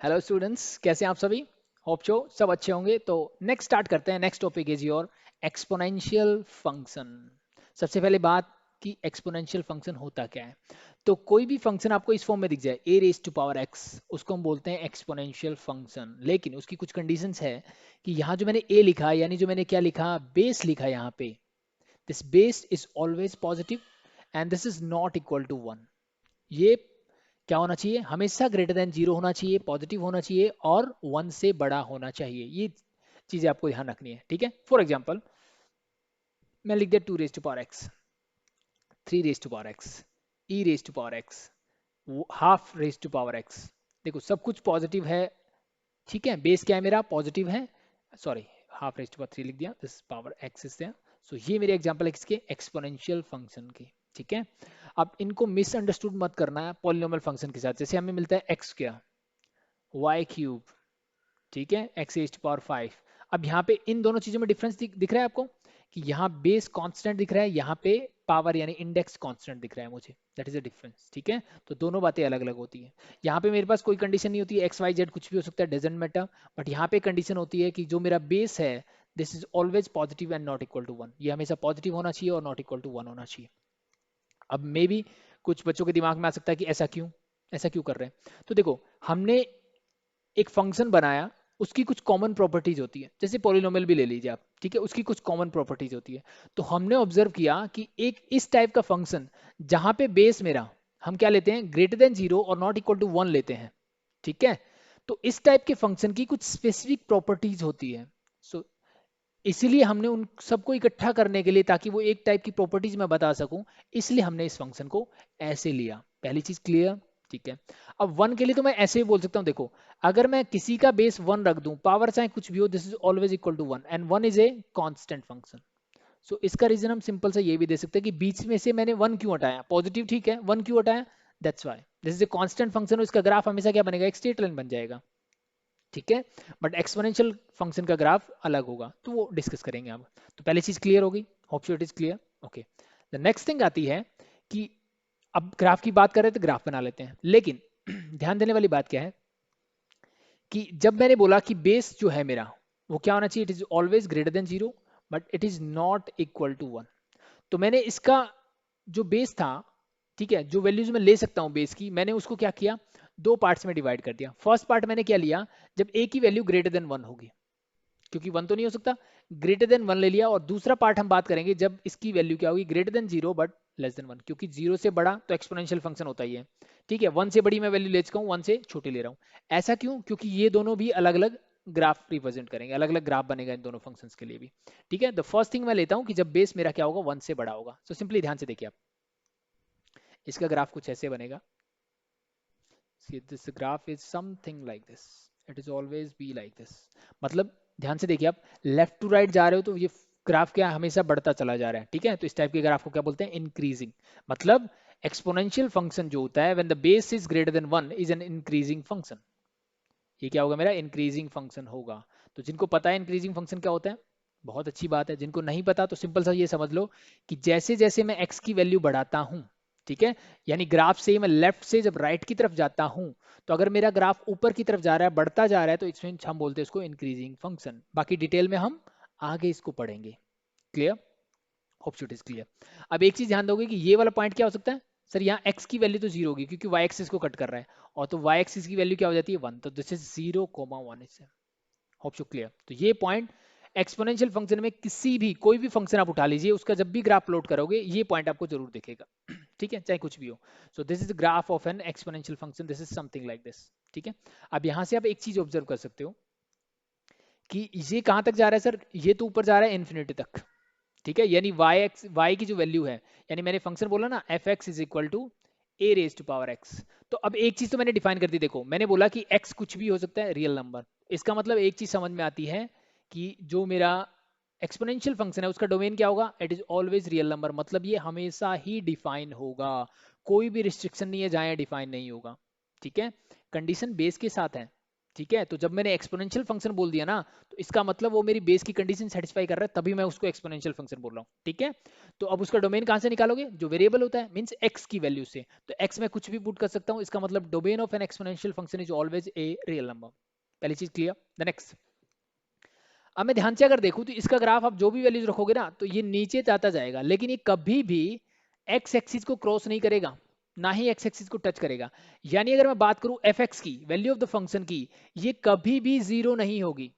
Hello students, कैसे हैं आप सभी? होप सो सब अच्छे होंगे। तो नेक्स्ट स्टार्ट करते हैं। Next topic is your exponential function. सबसे पहले बात कि एक्सपोनेंशियल फंक्शन होता क्या है। तो कोई भी फंक्शन आपको इस फॉर्म में दिख जाए ए रेज टू पावर एक्स, उसको हम बोलते हैं एक्सपोनेंशियल फंक्शन। लेकिन उसकी कुछ कंडीशंस है कि यहाँ जो मैंने ए लिखा, यानी जो मैंने क्या लिखा, बेस लिखा यहाँ पे, this base is always positive and this is not equal to 1। ये क्या होना चाहिए? हमेशा ग्रेटर देन जीरो होना चाहिए, पॉजिटिव होना चाहिए और 1 से बड़ा होना चाहिए। ये चीजें आपको ध्यान रखनी है, ठीक है। फॉर एग्जाम्पल मैं लिख दिया 2 raise to power x, 3 raise to power x, e raise to power x, half raise to power x. देखो सब कुछ पॉजिटिव है, ठीक है। बेस क्या है मेरा? पॉजिटिव है। Sorry, half raise to power 3 लिख दिया, this power X is there. So ये मेरे एग्जांपल है किसके? एक्सपोनेंशियल फंक्शन के, ठीक है। अब इनको मिसअंडरस्टूड मत करना है पॉलिनोमियल फंक्शन के साथ। जैसे हमें मिलता है एक्स क्या, वाई क्यूब, ठीक है, एक्स एज टू पावर 5। अब यहाँ पे इन दोनों चीजों में डिफरेंस दिख रहा है आपको कि यहाँ बेस कांस्टेंट दिख रहा है, यहाँ पे पावर यानी इंडेक्स कांस्टेंट दिख रहा है मुझे। दैट इज अ डिफरेंस, ठीक है। तो दोनों बातें अलग अलग होती है। यहाँ पे मेरे पास कोई कंडीशन नहीं होती है, एक्स वाई जेड कुछ भी हो सकता है, डजेंट मैटर। बट यहाँ पे कंडीशन होती है कि जो मेरा बेस है this is always positive and not equal to 1। ये हमेशा पॉजिटिव होना चाहिए और नॉट इक्वल टू 1 होना चाहिए। अब मे बी कुछ बच्चों के दिमाग में आ सकता है कि ऐसा क्यों कर रहे हैं। तो देखो, हमने एक फंक्शन बनाया, उसकी कुछ कॉमन प्रॉपर्टीज होती है। जैसे पॉलिनोमियल भी ले लीजिए आप, ठीक है, उसकी कुछ कॉमन प्रॉपर्टीज होती है। तो हमने ऑब्जर्व किया कि एक इस टाइप का फंक्शन जहां पे बेस मेरा हम क्या लेते हैं, ग्रेटर देन जीरो और नॉट इक्वल टू 1 लेते हैं, ठीक है। तो इस टाइप के फंक्शन की कुछ स्पेसिफिक प्रॉपर्टीज होती है। सो इसीलिए हमने उन सबको इकट्ठा करने के लिए, ताकि वो एक टाइप की प्रॉपर्टीज मैं बता सकूं, इसलिए हमने इस फंक्शन को ऐसे लिया। पहली चीज क्लियर, ठीक है। अब 1 के लिए तो मैं ऐसे ही बोल सकता हूं, देखो, अगर मैं किसी का बेस 1 रख दूं, पावर चाहे कुछ भी हो, this is always equal to 1 and 1 is a constant function. So इसका रीजन हम सिंपल से ये भी दे सकते हैं कि बीच में से मैंने 1 क्यों हटाया, पॉजिटिव, ठीक है, 1 क्यों हटाया, that's why this is a constant function. इसका ग्राफ हमेशा क्या बनेगा? एक स्ट्रेट लाइन बन जाएगा, ठीक है। बट एक्सपोनेंशियल फंक्शन का ग्राफ अलग होगा, तो वो डिस्कस करेंगे अब। तो पहली चीज क्लियर होगी, hope so it is clear, okay. The next thing आती है कि अब ग्राफ की बात कर रहे हैं तो ग्राफ बना लेते हैं। लेकिन ध्यान देने वाली बात क्या है कि जब मैंने बोला कि बेस जो है मेरा वो क्या होना चाहिए, it is always greater than zero but it is not equal to 1। तो मैंने इसका जो बेस था, ठीक है, जो वैल्यूज मैं ले सकता हूं बेस की, मैंने उसको क्या किया, दो पार्ट्स में डिवाइड कर दिया। फर्स्ट पार्ट मैंने क्या लिया, जब ए की वैल्यू ग्रेटर देन 1 होगी, क्योंकि 1 तो नहीं हो सकता, ग्रेटर देन 1 ले लिया। और दूसरा पार्ट हम बात करेंगे जब इसकी वैल्यू क्या होगी, greater than zero but less than 1, क्योंकि जीरो से बड़ा तो एक्सपोनेंशियल फंक्शन होता ही है, ठीक है। 1 से बड़ी मैं वैल्यू ले चुका हूं, 1 से छोटी ले रहा हूं। ऐसा क्यों? क्योंकि ये दोनों भी अलग अलग ग्राफ रिप्रेजेंट करेंगे, अलग अलग ग्राफ बनेगा इन दोनों फंक्शंस के लिए भी, ठीक है। द फर्स्ट थिंग मैं लेता हूं कि जब बेस मेरा क्या होगा, 1 से बड़ा होगा। सो सिंपली ध्यान से देखिए आप, इसका ग्राफ कुछ ऐसे बनेगा। See, this graph is something like this. It is always be like this. मतलब ध्यान से देखिए आप, लेफ्ट टू राइट जा रहे हो तो ये ग्राफ क्या हमेशा बढ़ता चला जा रहा है, ठीक है। तो इस टाइप के ग्राफ को क्या बोलते हैं, इंक्रीजिंग। मतलब एक्सपोनेंशियल फंक्शन जो होता है when the base is greater than 1 is an increasing function. ये क्या होगा, मेरा इंक्रीजिंग फंक्शन होगा। तो जिनको पता है इंक्रीजिंग फंक्शन क्या होता है, बहुत अच्छी बात है। जिनको नहीं पता तो सिंपल सा ये समझ लो कि जैसे जैसे मैं एक्स की वैल्यू बढ़ाता हूं, ठीक है, यानी ग्राफ से मैं लेफ्ट से जब राइट की तरफ जाता हूं, तो अगर मेरा ग्राफ ऊपर की तरफ जा रहा है, बढ़ता जा रहा है, तो इसमें हम बोलते हैं इसको इंक्रीजिंग फंक्शन। बाकी डिटेल में हम आगे इसको पढ़ेंगे। Clear? Hope it is clear. अब एक चीज ध्यान दोगे कि ये वाला पॉइंट क्या हो सकता है, सर यहाँ x की वैल्यू तो जीरो होगी क्योंकि y एक्सिस को कट कर रहा है, और तो y एक्सिस की वैल्यू क्या हो जाती है 1, तो this is 0,1 is. Hope so clear. तो ये पॉइंट एक्सपोनेंशियल फंक्शन में किसी भी कोई भी फंक्शन आप उठा लीजिए, उसका जब भी ग्राफ प्लॉट करोगे ये पॉइंट आपको जरूर दिखेगा, ठीक है, चाहे कुछ भी हो। सो this is graph of N exponential function, this is something like this, ठीक है। अब यहां से आप एक चीज ऑब्जर्व कर सकते हो कि ये कहां तक जा रहा है, सर ये तो ऊपर जा रहा है इन्फिनिटी तक, ठीक है। यानी y की जो वैल्यू है, यानी मैंने फंक्शन बोला ना f x is equal to a raise to power x. तो अब एक चीज तो मैंने डिफाइन कर दी, देखो मैंने बोला कि x कुछ भी हो सकता है, रियल नंबर। इसका मतलब एक चीज समझ में आती है कि जो मेरा एक्सपोनेंशियल फंक्शन है उसका डोमेन क्या होगा, it is always real number. मतलब ये हमेशा ही डिफाइन होगा, कोई भी रिस्ट्रिक्शन नहीं है जहां डिफाइन नहीं होगा, ठीक है। कंडीशन बेस के साथ है, ठीक है, तो जब मैंने एक्सपोनेंशियल फंक्शन बोल दिया ना, तो इसका मतलब वो मेरी बेस की कंडीशन सेटिस्फाई कर रहा है, तभी मैं उसको एक्सपोनेंशियल फंक्शन बोल रहा हूँ। ठीक है, तो अब उसका डोमेन कहाँ से निकालोगे? जो वेरिएबल होता है, मींस एक्स की वैल्यू से। तो एक्स में कुछ भी पुट कर सकता हूँ, इसका मतलब domain of N exponential function is always a real number. पहली चीज क्लियर। द नेक्स्ट, अब मैं ध्यान से अगर देखूं तो इसका ग्राफ आप जो भी वैल्यूज रखोगे ना, तो ये नीचे जाता जाएगा, लेकिन ये कभी भी एक्स एक्सिस को क्रॉस नहीं करेगा, ना ही एक्स एक्सिस को टच करेगा। यानी अगर मैं बात करूं एफ एक्स की, वैल्यू ऑफ द फंक्शन की, ये कभी भी जीरो नहीं होगी,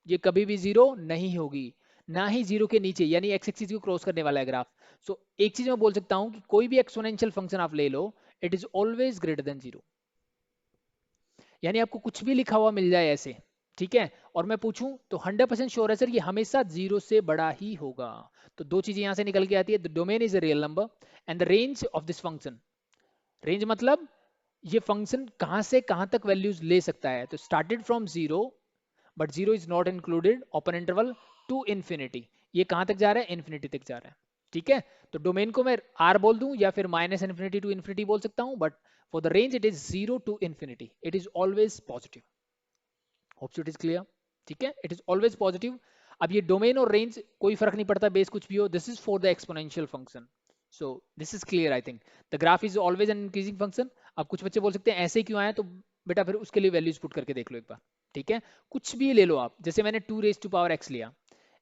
ये कभी भी जीरो नहीं होगी, ना ही जीरो के नीचे, यानी एक्स एक्सिस को क्रॉस करने वाला है ग्राफ। सो एक चीज मैं बोल सकता हूं कि कोई भी एक्सपोनेंशियल फंक्शन आप ले लो, it is always greater than zero. यानी आपको कुछ भी लिखा हुआ मिल जाए ऐसे, ठीक है, और मैं पूछूं तो 100% श्योर है सर ये हमेशा जीरो से बड़ा ही होगा। तो दो चीजें यहां से निकल के आती है, the domain is a real number and the range of this function. Range मतलब ये फंक्शन कहां से कहां तक वैल्यूज ले सकता है। तो started from zero, but zero is not included, open interval to infinity. ये कहां तक जा रहा है? इन्फिनिटी तक जा रहा है। ठीक है, तो डोमेन को मैं आर बोल दूं या फिर माइनस इन्फिनिटी टू इन्फिनिटी बोल सकता हूं, but for the range it is zero to infinity, it is always positive. Hope so it is clear. ठीक है, इट इज ऑलवेज पॉजिटिव। अब ये डोमेन और रेंज कोई फर्क नहीं पड़ता, बेस कुछ भी हो, this is for the exponential function. So this is clear I think. The graph is always an increasing function. अब कुछ बच्चे बोल सकते हैं ऐसे क्यों आया, तो बेटा फिर उसके लिए वैल्यूज पुट करके देख लो एक बार। ठीक है, कुछ भी ले लो आप, जैसे मैंने 2 रेज टू पावर x लिया,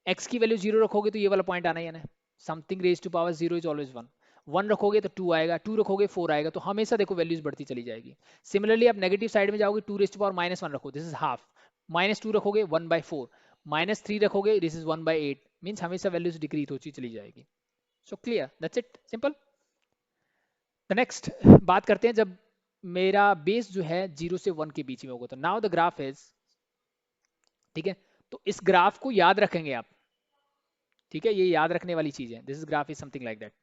x की वैल्यू जीरो रखोगे तो ये वाला पॉइंट आना ही आना है। Something raise to power zero is always one. One रखोगे तो 2 आएगा, 2 रखोगे 4 आएगा, तो हमेशा देखो वैल्यूज बढ़ती चली जाएगी। सिमिलरली आप नेगेटिव साइड में जाओगे, 2 raise to power minus one रखो, दिस इज हाफ, माइनस 2 रखोगे 1/4, माइनस 3 रखोगे दिस इज 1/8, मीन्स हमेशा वैल्यूज डिक्रीज होती चली जाएगी। So clear, that's it, simple. The next बात करते हैं जब मेरा बेस जो है 0 से 1 के बीच में होगा, तो नाउ द ग्राफ इज, ठीक है, तो इस ग्राफ को याद रखेंगे आप। ठीक है, ये याद रखने वाली चीज है, this is graph is something like that.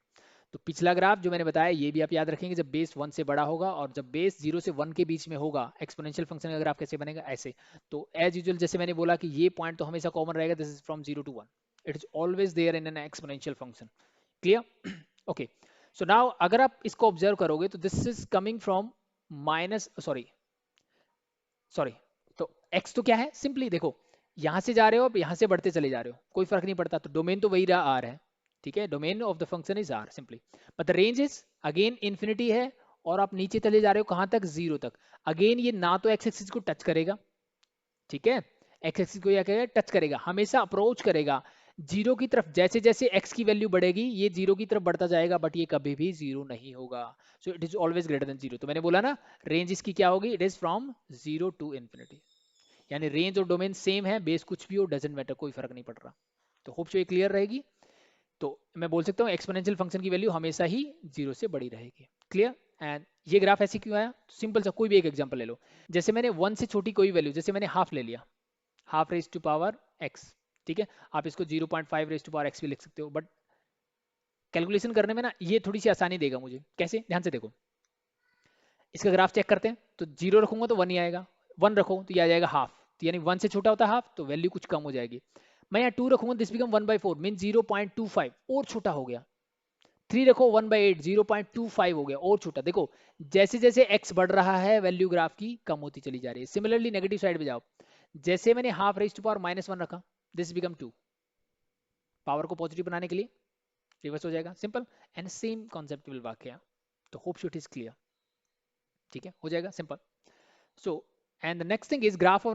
तो पिछला ग्राफ जो मैंने बताया ये भी आप याद रखेंगे, जब बेस 1 से बड़ा होगा और जब बेस 0 से 1 के बीच में होगा, एक्सपोनेंशियल फंक्शन का ग्राफ कैसे बनेगा, ऐसे। तो एज यूजुअल जैसे मैंने बोला कि ये पॉइंट तो हमेशा कॉमन रहेगा, this is from 0 to 1, it is always there in an exponential function. Clear? Okay, so now अगर आप इसको ऑब्जर्व करोगे तो this is coming from minus, sorry sorry, तो x तो क्या है, सिंपली देखो, यहां से जा रहे हो, अब यहां से बढ़ते चले जा रहे हो, कोई फर्क नहीं पड़ता, तो डोमेन तो वही रहा r है। ठीक है, domain of the function is r simply, but the range is again infinity है, और आप नीचे चले जा रहे हो कहां तक, जीरो तक। अगेन ये ना तो x एक्सिस को टच करेगा, ठीक है, x एक्सिस को क्या करेगा, टच करेगा, हमेशा अप्रोच करेगा जीरो की तरफ। जैसे जैसे x की वैल्यू बढ़ेगी ये जीरो की तरफ बढ़ता जाएगा, बट ये कभी भी जीरो नहीं होगा। So it is always greater than zero. तो मैंने बोला ना, रेंज इसकी क्या होगी, it is from zero to infinity. यानी रेंज और डोमेन सेम है, बेस कुछ भी हो डजंट मैटर, कोई फर्क नहीं पड़ रहा। तो होप सो ये क्लियर रहेगी। तो मैं बोल सकता हूँ एक्सपोनेंशियल फंक्शन की वैल्यू हमेशा ही जीरो से बड़ी रहेगी। क्लियर? एंड ये ग्राफ ऐसे क्यों आया, सिंपल सा कोई भी एक एग्जांपल ले लो। जैसे मैंने 1 से छोटी कोई वैल्यू, जैसे मैंने हाफ ले लिया, half raise to power x, ठीक है, आप इसको 0.5 रेज टू पावर एक्स भी लिख सकते हो, बट कैलकुलेशन करने में ना ये थोड़ी सी आसानी देगा मुझे। कैसे, ध्यान से देखो, इसका ग्राफ चेक करते हैं। तो जीरो रखूंगा तो वन ही आएगा, वन रखो तो ये आ जाएगा हाफ, तो यानी वन से छोटा होता है हाफ, तो वैल्यू कुछ कम हो जाएगी। मैं यहाँ 2 रखूंगा, दिस बिकम 1/4, मीन 0.25, और छोटा हो गया। 3 रखो 1/8, 0.25 हो गया, और छोटा। देखो जैसे जैसे x बढ़ रहा है वैल्यू ग्राफ की कम होती चली जा रही है। सिमिलरली नेगेटिव साइड पे जाओ, जैसे मैंने हाफ रेज टू पावर -1 रखा, दिस बिकम 2, पावर को पॉजिटिव बनाने के लिए रिवर्स हो जाएगा, simple. And same concept will work here. तो hope so it is clear. ठीक है, हो जाएगा simple. So and the next thing is graph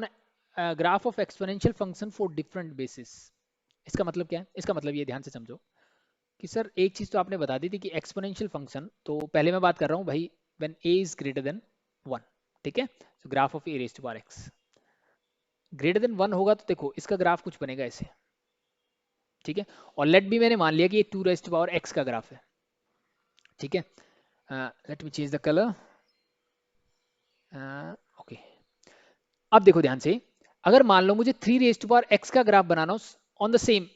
of exponential function for different basis. इसका मतलब क्या है, इसका मतलब ये ध्यान से समझो कि सर एक चीज तो आपने बता दी थी कि एक्सपोनेंशियल फंक्शन, तो पहले मैं बात कर रहा हूँ भाई when a is greater than 1, ठीक है, so graph of a raise to power x greater than 1 होगा, तो देखो इसका ग्राफ कुछ बनेगा ऐसे, ठीक है। और लेट भी मैंने मान लिया कि ये 2 रेज टू पावर x का ग्राफ है, ठीक है। Let me change the colour, okay. अब देखो ध्यान से, अगर मान लो मुझे 3 रेज टू पावर x का ग्राफ बनाना हो, ऑन द सेम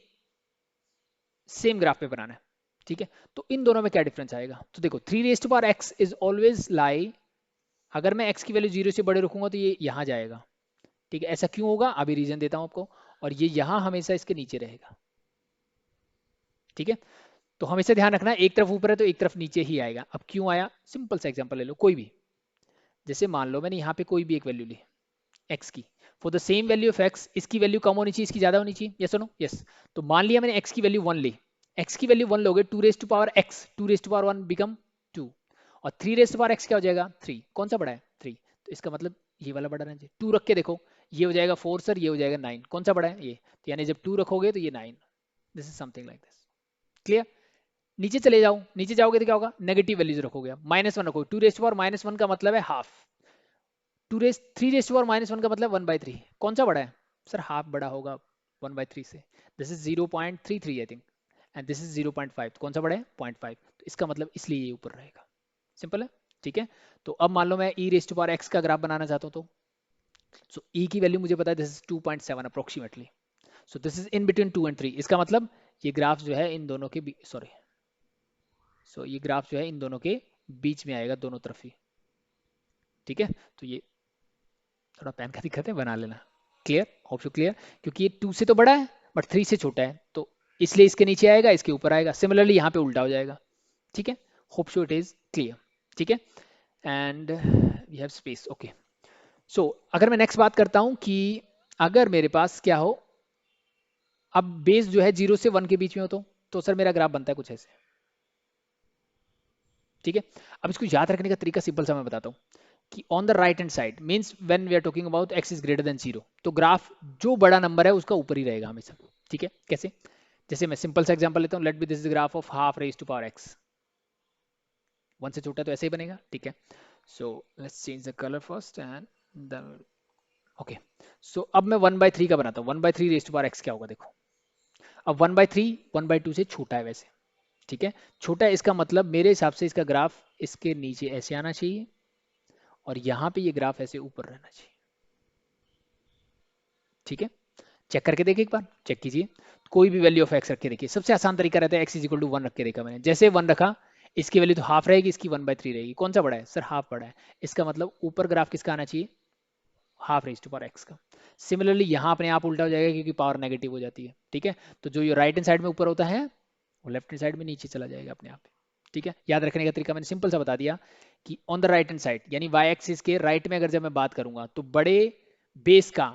ग्राफ पे बनाना है, ठीक है, तो इन दोनों में क्या डिफरेंस आएगा। तो देखो 3 raise to power x is always lie, अगर मैं x की वैल्यू 0 से बड़े रखूंगा तो ये यहाँ जाएगा, ठीक है। ऐसा क्यों होगा, अभी रीजन देता हूं आपको। और ये यहाँ हमेशा इसके नीचे रहेगा, ठीक है। तो हमेशा ध्यान रखना, एक तरफ ऊपर है तो एक तरफ नीचे ही आएगा। अब क्यों आया, सिंपल सा एग्जांपल ले लो कोई भी, जैसे मान लो मैंने यहाँ पे कोई भी एक वैल्यू ली एक्स की, for the same value of x, इसकी वैल्यू कम होनी चाहिए, इसकी ज्यादा होनी चाहिए, यस और नो, यस। तो मान लिया मैंने एक्स की वैल्यू 1 ली, एक्स की वैल्यू 1 लोगे, 2 raise to power x, 2 raise to power 1 become 2, और 3 रेज टू पावर एक्स क्या हो जाएगा 3, कौन सा बड़ा है 3, तो इसका मतलब ये वाला बड़ा रहना चाहिए। 2 रख के देखो, ये हो जाएगा 4 सर, ये हो जाएगा 9, कौन सा बड़ा है ये, तो यानी जब 2 रखोगे तो ये 9, this is something like this, clear. नीचे चले जाओ, नीचे जाओगे तो क्या होगा, नेगेटिव वैल्यूज रखोगे, -1 रखोगे, 2 रेज टू पावर -1 का मतलब है हाफ, 3 रेज टू पावर -1 का मतलब 1/3, कौन सा बड़ा है सर, हाफ बड़ा होगा 1/3 से, this is 0.33 I think, and this is 0.5, कौन सा बड़ा है 0.5, तो इसका मतलब इसलिए ये ऊपर रहेगा, सिंपल है, ठीक है। तो अब मान लो मैं e raise to power x का ग्राफ बनाना चाहता हूँ, तो सो e की वैल्यू मुझे पता है, this is 2.7 approximately, so this is in between 2 and 3, इसका मतलब ये ग्राफ जो है इन दोनों के सॉरी, सो ये ग्राफ जो है इन दोनों के बीच में आएगा, दोनों तरफ ही, ठीक है। तो ये थोड़ा पेन का दिक्कत है, बना लेना, क्लियर, होप सो क्लियर, क्योंकि ये 2 से तो बड़ा है बट 3 से छोटा है, तो इसलिए इसके नीचे आएगा, इसके ऊपर आएगा, सिमिलरली यहाँ पे उल्टा हो जाएगा, ठीक है। Hope so it is clear, ठीक है, and we have space, okay. So अगर मैं नेक्स्ट बात करता हूँ कि अगर मेरे पास क्या हो, अब बेस जो है 0 से 1 के बीच में हो, तो सर मेरा ग्राफ बनता है कुछ ऐसे, ठीक है। अब इसको याद रखने का तरीका सिंपल सा मैं बताता हूँ कि on the right hand side means when we are talking about x is greater than 0, तो ग्राफ जो बड़ा नंबर है उसका ऊपर ही रहेगा हमेशा, ठीक है। कैसे, जैसे मैं सिंपल सा एग्जांपल लेता हूँ, let be this is graph of half raise to power x, 1 से छोटा तो ऐसे ही बनेगा, ठीक है। So let's change the colour first and then, okay. So अब मैं 1/3 का बनाता हूँ, 1/3 रेज टू पावर x क्या होगा, देखो अब 1/3 1/2 से छोटा है वैसे, ठीक है, छोटा है, इसका मतलब मेरे हिसाब से इसका ग्राफ इसके नीचे ऐसे आना चाहिए, और यहाँ पे ये ग्राफ ऐसे ऊपर रहना चाहिए, ठीक है। चेक करके देखिए, एक बार चेक कीजिए, कोई भी वैल्यू ऑफ एक्स रख के देखिए, सबसे आसान तरीका रहता है x इज इक्वल टू 1 रख के देखा मैंने, जैसे 1 रखा, इसकी वैल्यू तो हाफ रहेगी, इसकी 1/3 रहेगी, कौन सा बड़ा है सर, हाफ बड़ा है, इसका मतलब ऊपर ग्राफ किसका आना चाहिए, half raise to power x का। सिमिलरली यहाँ अपने आप उल्टा हो जाएगा क्योंकि पावर नेगेटिव हो जाती है, ठीक है। तो जो ये राइट हैंड साइड में ऊपर होता है वो लेफ्ट हैंड साइड में नीचे चला जाएगा अपने आप, ठीक है। याद रखने का तरीका मैंने सिंपल सा बता दिया कि on the right hand side यानी वाई एक्सिस के राइट में अगर जब मैं बात करूंगा तो बड़े बेस का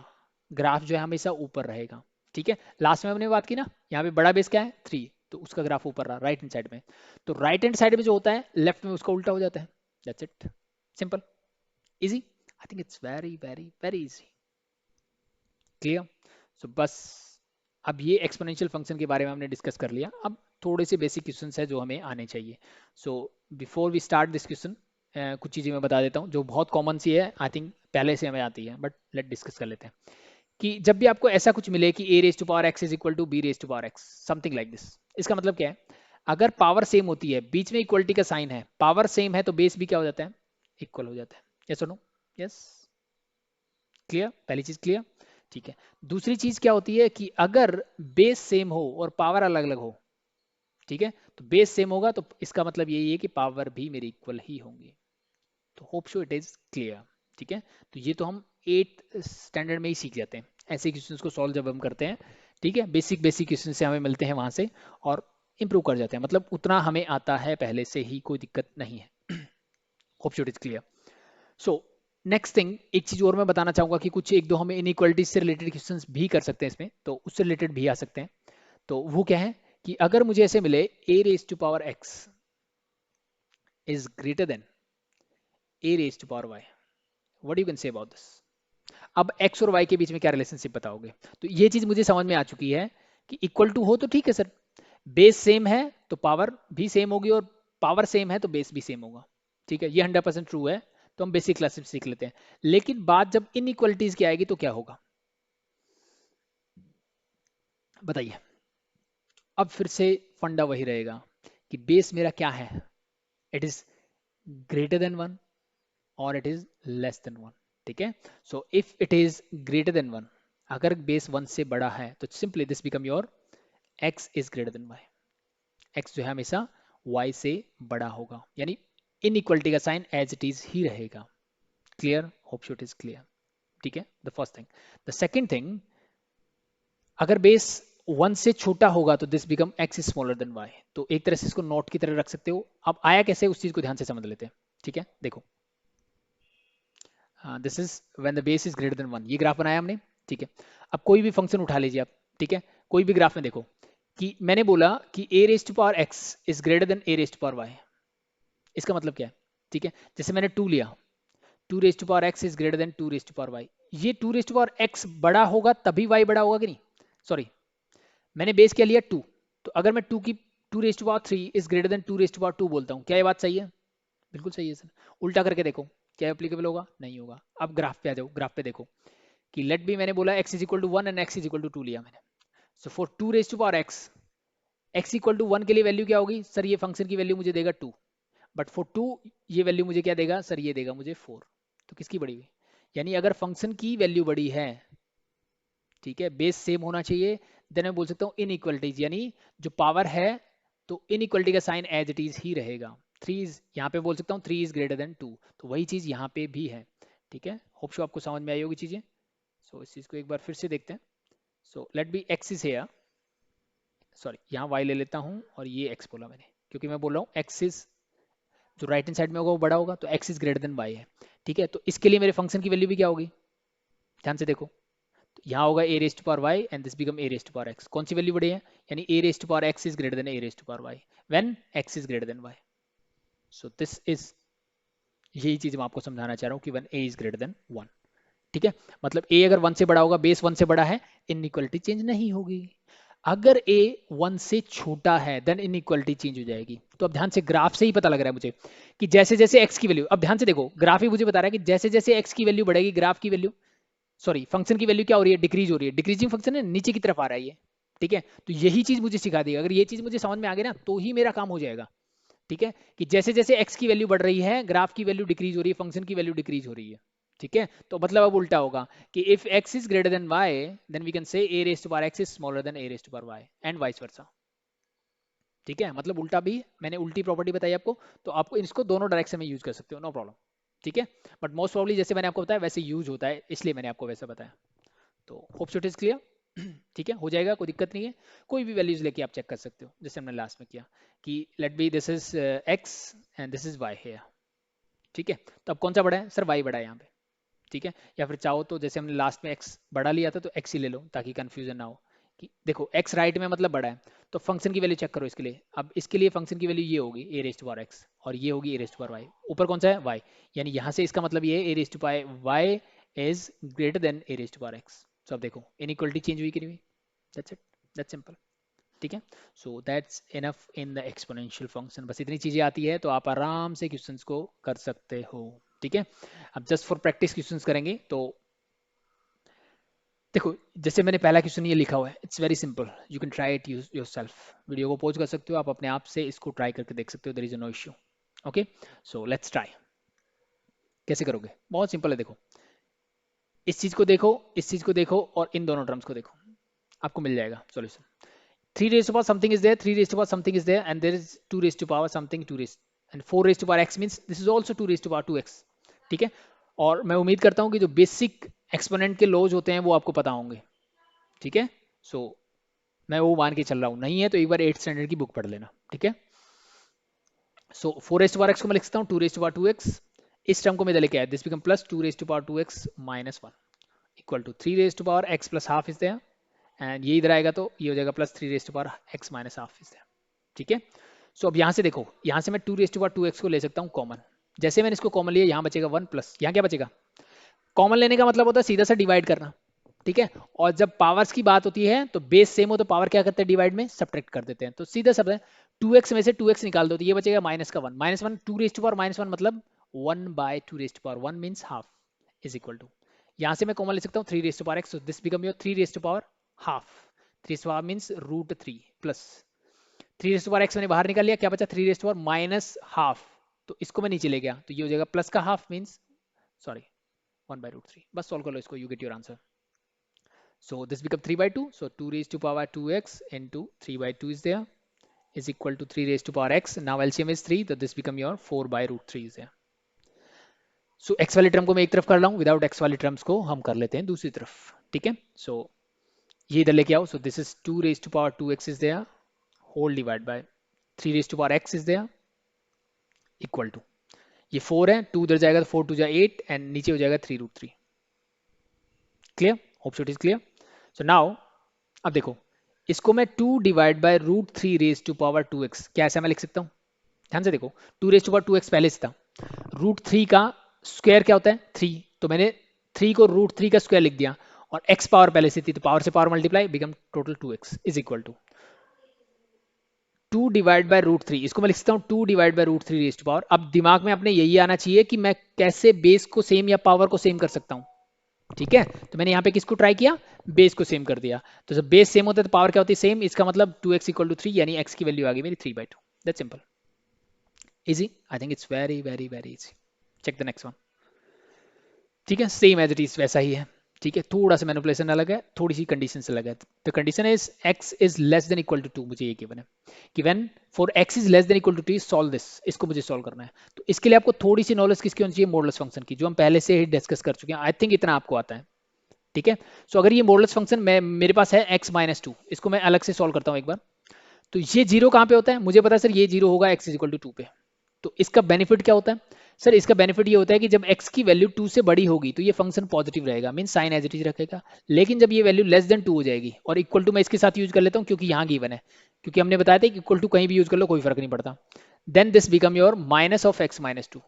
ग्राफ जो है हमेशा ऊपर रहेगा, ठीक है। लास्ट में हमने बात की ना, यहाँ पे बड़ा बेस क्या है 3, तो उसका ग्राफ ऊपर रहा राइट हैंड साइड में, तो राइट हैंड साइड में जो होता है लेफ्ट में उसका उल्टा हो जाता है, that's it, simple, easy, I think it's very very very easy, clear. So बस अब ये एक्सपोनेंशियल फंक्शन के बारे में हमने डिस्कस कर लिया, अब थोड़े से बेसिक क्वेश्चंस है जो हमें आने चाहिए। So before we start this question कुछ चीज़ें मैं बता देता हूँ जो बहुत कॉमन सी है, आई थिंक पहले से हमें आती है, बट लेट डिस्कस कर लेते हैं कि जब भी आपको ऐसा कुछ मिले कि a raise to power x is equal to b raise to power x, something like this, इसका मतलब क्या है, अगर पावर सेम होती है, बीच में इक्वलिटी का साइन है, पावर सेम है, तो बेस भी क्या हो जाता है, इक्वल हो जाता है, यस और नो, यस, क्लियर, पहली चीज क्लियर, ठीक है। दूसरी चीज क्या होती है कि अगर बेस सेम हो और पावर अलग अलग हो, ठीक है, तो बेस सेम होगा तो इसका मतलब यही है कि पावर भी मेरी इक्वल ही होंगी, तो hope so it is clear, ठीक है। तो ये तो हम 8th स्टैंडर्ड में ही सीख जाते हैं, ऐसे क्वेश्चंस को सॉल्व जब हम करते हैं, ठीक है, बेसिक बेसिक क्वेश्चन से हमें मिलते हैं वहां से और इंप्रूव कर जाते हैं, मतलब उतना हमें आता है पहले से ही, कोई दिक्कत नहीं है, hope so it is clear. So next thing, एक चीज और मैं बताना चाहूंगा कि कुछ एक दो हमें इनइक्वालिटीज से रिलेटेड क्वेश्चंस भी कर सकते हैं इसमें, तो उससे रिलेटेड भी आ सकते हैं, तो वो क्या है कि अगर मुझे ऐसे मिले a raise to power x is greater than a raise to power y, what you can say about this. अब x और y के बीच में क्या रिलेशनशिप बताओगे, तो ये चीज मुझे समझ में आ चुकी है कि इक्वल टू हो तो ठीक है सर, बेस सेम है तो पावर भी सेम होगी, और पावर सेम है तो बेस भी सेम होगा, ठीक है, ये 100% ट्रू है, तो हम बेसिक क्लास में सीख लेते हैं। लेकिन बात जब इनइक्वालिटीज की आएगी तो क्या होगा बताइए, अब फिर से फंडा वही रहेगा कि बेस मेरा क्या है, इट इज ग्रेटर देन 1 और इट इज लेस देन 1, ठीक है। So if it is greater than 1, अगर बेस 1 से बड़ा है तो simply this become your x is greater than y, x जो है हमेशा y से बड़ा होगा, यानी इनइक्वालिटी का साइन एज इट इज ही रहेगा, clear, hope so it is clear, ठीक है। The first thing, the second thing, अगर बेस 1 से छोटा होगा तो this become x is smaller than y, तो एक तरह से इसको नोट की तरह रख सकते हो। अब आया कैसे उस चीज को ध्यान से समझ लेते हैं, ठीक है, देखो this is when the base is greater than 1। ये ग्राफ बनाया हमने, ठीक है। अब कोई भी फंक्शन उठा लीजिए आप, ठीक है। कोई भी ग्राफ में देखो कि मैंने बोला कि a raised to power x is greater than a raised to power y। इसका मतलब क्या है, ठीक है। जैसे मैंने 2 लिया, 2 raised to power x is greater than 2 raised to power y। ये 2 रेस्ट टू पावर x बड़ा होगा तभी y बड़ा होगा कि नहीं? सॉरी, मैंने बेस क्या लिया 2, तो अगर मैं 2 की 2 raised to power 3 is greater than 2 raised to power 2 बोलता हूँ, क्या ये बात सही है? बिल्कुल सही है सर। उल्टा करके देखो, क्या एप्लीकेबल होगा? नहीं होगा। अब ग्राफ पे आ जाओ, ग्राफ पे देखो कि लेट बी, मैंने बोला x is equal to 1 and x is equal to 2 लिया मैंने। So for 2 raise to power x equal to 1 के लिए वैल्यू क्या होगी सर? ये फंक्शन की वैल्यू मुझे देगा 2, बट फॉर 2 ये वैल्यू मुझे क्या देगा सर? ये देगा मुझे 4। तो किसकी बड़ी हुई? यानी अगर फंक्शन की वैल्यू बड़ी है, ठीक है, बेस सेम होना चाहिए, देन मैं बोल सकता हूँ इनइक्वलिटीज, यानी जो पावर है तो इनइक्वलिटी का साइन एज इट इज ही रहेगा। 3 इज, यहाँ पे बोल सकता हूँ 3 इज ग्रेटर देन 2, तो वही चीज यहाँ पे भी है, ठीक है। होप शो आपको समझ में आई होगी चीजें। सो इस चीज को एक बार फिर से देखते हैं। So let be x is here, sorry यहाँ y ले लेता हूँ और ये x बोला मैंने, क्योंकि मैं बोल रहा हूँ x इज, जो राइट हैंड साइड में होगा वो बड़ा होगा, तो x is greater than y है, ठीक है। तो इसके लिए मेरे फंक्शन की वैल्यू भी क्या होगी? ध्यान से देखो, तो यहाँ होगा a raised to power y and this become a raised to power x। कौन सी वैल्यू बड़ी है? यानी a raised to power x is greater than a raised to power y when x is greater than y। So this is, यही चीज मैं आपको समझाना चाह रहा हूँ कि when a is greater than 1, ठीक है। मतलब a अगर 1 से बड़ा होगा, बेस 1 से बड़ा है, इनइक्वालिटी चेंज नहीं होगी। अगर a 1 से छोटा है देन इनइक्वालिटी चेंज हो जाएगी। तो अब ध्यान से, ग्राफ से ही पता लग रहा है मुझे कि जैसे जैसे x की वैल्यू, अब ध्यान से देखो, ग्राफ ही मुझे बता रहा है कि जैसे जैसे x की वैल्यू बढ़ेगी, ग्राफ की वैल्यू, सॉरी फंक्शन की वैल्यू क्या हो रही है? डिक्रीज हो रही है। डिक्रीजिंग फंक्शन है, नीचे की तरफ आ रहा है ये, ठीक है। तो यही चीज मुझे सिखा देगा, अगर ये चीज मुझे समझ में आ गई ना तो ही मेरा काम हो जाएगा, ठीक है। कि जैसे जैसे x की वैल्यू बढ़ रही है, ग्राफ की वैल्यू डिक्रीज हो रही है, फंक्शन की वैल्यू डिक्रीज हो रही है, ठीक है। तो मतलब अब उल्टा होगा कि if x is greater than y then we can say a raise to power x is smaller than a raise to power y and vice versa, ठीक है। मतलब उल्टा भी, मैंने उल्टी प्रॉपर्टी बताई आपको, तो आपको इसको दोनों डायरेक्शन में यूज कर सकते हो, नो प्रॉब्लम, ठीक है। बट मोस्ट प्रॉब्ली जैसे मैंने आपको बताया वैसे यूज होता है, इसलिए मैंने आपको वैसा बताया। तो hope so it is clear, ठीक है, हो जाएगा, कोई दिक्कत नहीं है। कोई भी वैल्यूज लेके आप चेक कर सकते हो, जैसे हमने लास्ट में किया कि let be this is x and this is y है, ठीक है। तो अब कौन सा बड़ा है सर? y बड़ा है यहाँ पे, ठीक है। या फिर चाहो तो जैसे हमने लास्ट में x बड़ा लिया था तो x ही ले लो ताकि कंफ्यूजन ना हो कि देखो x राइट में मतलब बड़ा है, तो फंक्शन की वैल्यू चेक करो इसके लिए। अब इसके लिए फंक्शन की वैल्यू ये होगी a raise to power x और ये होगी a raise to power y। ऊपर कौन सा है? y, यानी यहाँ से इसका मतलब ये है a raise to power y is greater than a raise to power x। So अब देखो इनइक्वालिटी चेंज हुई कि नहीं हुई? दैट्स इट, दैट्स सिंपल, ठीक है। So that's enough in the exponential function. बस इतनी चीजें आती है तो आप आराम से क्वेश्चंस को कर सकते हो, ठीक है। अब जस्ट फॉर प्रैक्टिस क्वेश्चंस करेंगे। तो देखो जैसे मैंने पहला क्वेश्चन ये लिखा हुआ है, it's very simple, you can try it yourself. Video को पॉज कर सकते हो, आप अपने आप से इसको ट्राई करके देख सकते हो, there is no issue. Okay, so let's try. कैसे करोगे? बहुत सिंपल है। देखो इस चीज को देखो, इस चीज को देखो और इन दोनों टर्म्स को देखो, आपको मिल जाएगा solution. 3 raised to power something is there, 3 raised to power something is there, and there is 2 raised to power something, 2 raised, and 4 raised to power x means this is also 2 raised to power 2x, ठीक है। और मैं उम्मीद करता हूं कि जो basic exponent के लॉज होते हैं वो आपको पता होंगे, ठीक है। सो मैं वो मान के चल रहा हूं, नहीं है तो एक बार 8th स्टैंडर्ड की बुक पढ़ लेना, ठीक है। सो 4 raised to power x को मैं लिख सकता हूं 2 raised to power 2x, इस टर्म को मैं इधर लेके आया, this become plus 2 raised to power 2x minus 1 equal to 3 raised to power x plus half is there, and ये इधर आएगा तो ये हो जाएगा plus 3 raised to power x minus half is there, ठीक है। सो अब यहाँ से देखो, यहाँ से मैं 2 raised to power 2x को ले सकता हूँ कॉमन। जैसे मैंने इसको कॉमन लिया, यहाँ बचेगा 1 प्लस, यहाँ क्या बचेगा? कॉमन लेने का मतलब होता है सीधा सा डिवाइड करना, ठीक है। और जब पावर्स की बात होती है तो बेस सेम हो तो पावर क्या करते हैं? डिवाइड में सब्ट्रैक्ट कर देते हैं। तो सीधा सब है, 2x में से 2x निकाल दो तो ये बचेगा माइनस का 1, minus 1, 2 raised to power minus 1 मतलब 1 by 2 raised to power 1 means half is equal to, यहाँ से मैं कॉमन ले सकता हूँ 3 raised to power x, so this become your 3 raised to power half, 3 raised to power means root 3 plus 3 raised to power x मैंने बाहर निकाल लिया, क्या बचा? 3 raised to power minus half, तो इसको मैं नीचे ले गया तो ये हो जाएगा प्लस का half means, sorry 1 by root 3। बस सॉल्व कर लो इसको, you get your answer. So this become 3 by 2, so 2 raised to power 2x into 3 by 2 is there is equal to 3 raised to power x, now LCM is 3 so this become your 4 by root 3 is there। So x वाले term को मैं एक तरफ कर रहा हूँ, without x वाले terms को हम कर लेते हैं दूसरी तरफ, ठीक है। सो ये इधर लेके आओ, सो this is 2 raised to power 2x is there whole divided by 3 raised to power x is there equal to, ये 4 है, 2 उधर जाएगा तो 4 2 जा 8 एंड नीचे हो जाएगा 3√3। Clear? Hope so it is clear. So now अब देखो, इसको मैं 2 divide by √3 raise to power 2x, क्या ऐसा मैं लिख सकता हूँ? ध्यान से देखो, 2 रेज टू पावर 2x पहले से था, √3 का स्क्वायर क्या होता है? 3, तो मैंने 3 को √3 का स्क्वायर लिख दिया, और x पावर पहले से थी तो पावर से power multiply, become total 2x is equal to 2 divide by √3। इसको मैं लिख सकता हूँ 2 divide by √3 raise to power. अब दिमाग में अपने यही आना चाहिए कि मैं कैसे बेस को सेम या पावर को सेम कर सकता हूँ। ठीक है, तो मैंने यहाँ पे किसको ट्राई किया? बेस को सेम कर दिया। तो जब बेस सेम होता है तो पावर क्या होती है? सेम। इसका मतलब 2x इक्वल टू 3, यानी x की वैल्यू आ गई मेरी 3/2। That's simple, easy. I think it's very very very easy. Check the next one. ठीक है, सेम एज इट इज वैसा ही है। ठीक है, थोड़ा सा मैनिपुलेशन अलग है, थोड़ी सी कंडीशन से अलग है। The condition is x is less than equal to 2। मुझे ये गिवन है कि when for x is less than equal to 2 solve this. इसको मुझे सॉल्व करना है, तो इसके लिए आपको थोड़ी सी नॉलेज किसकी होनी चाहिए? मॉडुलस फंक्शन की, जो हम पहले से ही डिस्कस कर चुके हैं। आई थिंक इतना आपको आता है। ठीक है, सो अगर ये मॉडुलस फंक्शन मैं मेरे पास है x माइनस 2, इसको मैं अलग से सॉल्व करता हूँ एक बार। तो ये जीरो कहाँ पे होता है? मुझे पता है सर ये जीरो होगा x इज इक्वल टू 2 पे। तो इसका बेनिफिट क्या होता है? सर इसका बेनिफिट ये होता है कि जब x की वैल्यू 2 से बड़ी होगी तो ये फंक्शन पॉजिटिव रहेगा, mean sign as it is रखेगा। लेकिन जब ये वैल्यू लेस देन 2 हो जाएगी, और इक्वल टू मैं इसके साथ यूज कर लेता हूँ क्योंकि यहाँ गिवन है, क्योंकि हमने बताया था कि इक्वल टू कहीं भी यूज कर लो कोई फर्क नहीं पड़ता, then this become your minus of x minus 2।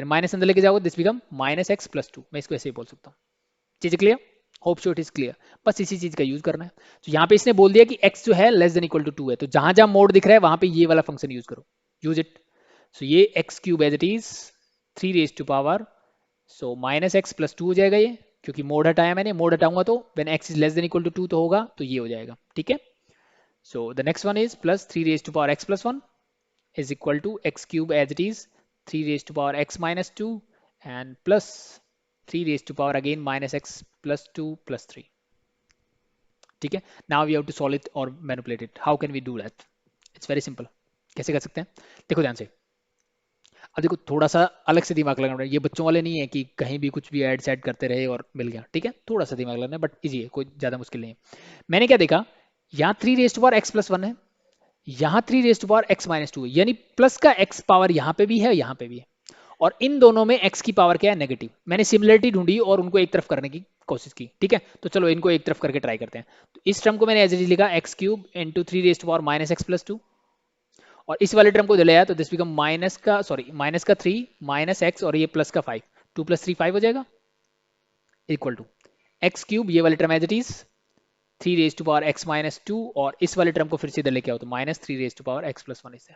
Minus अंदर लेके जाओ, this become minus x plus 2। मैं इसको ऐसे ही बोल सकता हूँ। चीज clear? Hope so it is clear. बस इसी चीज का यूज करना है। तो यहाँ पे इसने बोल दिया कि x जो है लेस देन इक्वल टू 2 है, तो जहां जहां मोड दिख रहा है वहां पे ये वाला फंक्शन यूज करो, यूज इट। सो ये x cube as it is 3 raise to power, so minus x plus 2 हो जाएगा ये, क्योंकि मोड हटाया मैंने। मोड हटाऊंगा तो when x is less than equal to 2 तो होगा, तो ये हो जाएगा। ठीक है, so the next one is plus 3 raise to power x plus 1 is equal to x cube as it is 3 raised to power x minus 2 and plus 3 raised to power again minus x plus 2 plus 3. ठीक है, now we have to solve it or manipulate it. How can we do that? It's very simple. कैसे कर सकते हैं? देखो ध्यान से। अब देखो थोड़ा सा अलग से दिमाग लगाना है, ये बच्चों वाले नहीं है कि कहीं भी कुछ भी ऐड सेट करते रहे और मिल गया। ठीक है, थोड़ा सा दिमाग लगाना है, बट इजी है, कोई ज्यादा मुश्किल नहीं है। मैंने क्या देखा, यहाँ 3 रेस्ट पावर x प्लस 1 है, यहाँ 3 रेस्ट पावर x माइनस 2 है, यानी प्लस का x पावर यहाँ पे भी है, यहाँ पे भी है, और इन दोनों में x की पावर क्या है? नेगेटिव। मैंने सिमिलरिटी ढूंढी और उनको एक तरफ करने की कोशिश की। ठीक है, तो चलो इनको एक तरफ करके ट्राई करते हैं। तो इस टर्म को मैंने एज इट इज लिखा x cube into 3 rest power minus x plus 2, और इस वाले टर्म को ले आया तो दिस बिकम माइनस का 3 माइनस एक्स और ये प्लस का 5, 2 प्लस 3 5 हो जाएगा, इक्वल टू एक्स क्यूब, ये वाले term as it is 3 raise to power x minus 2, और इस वाले टर्म को फिर से इधर लेके आओ तो minus 3 raise to power x plus 1 इसे।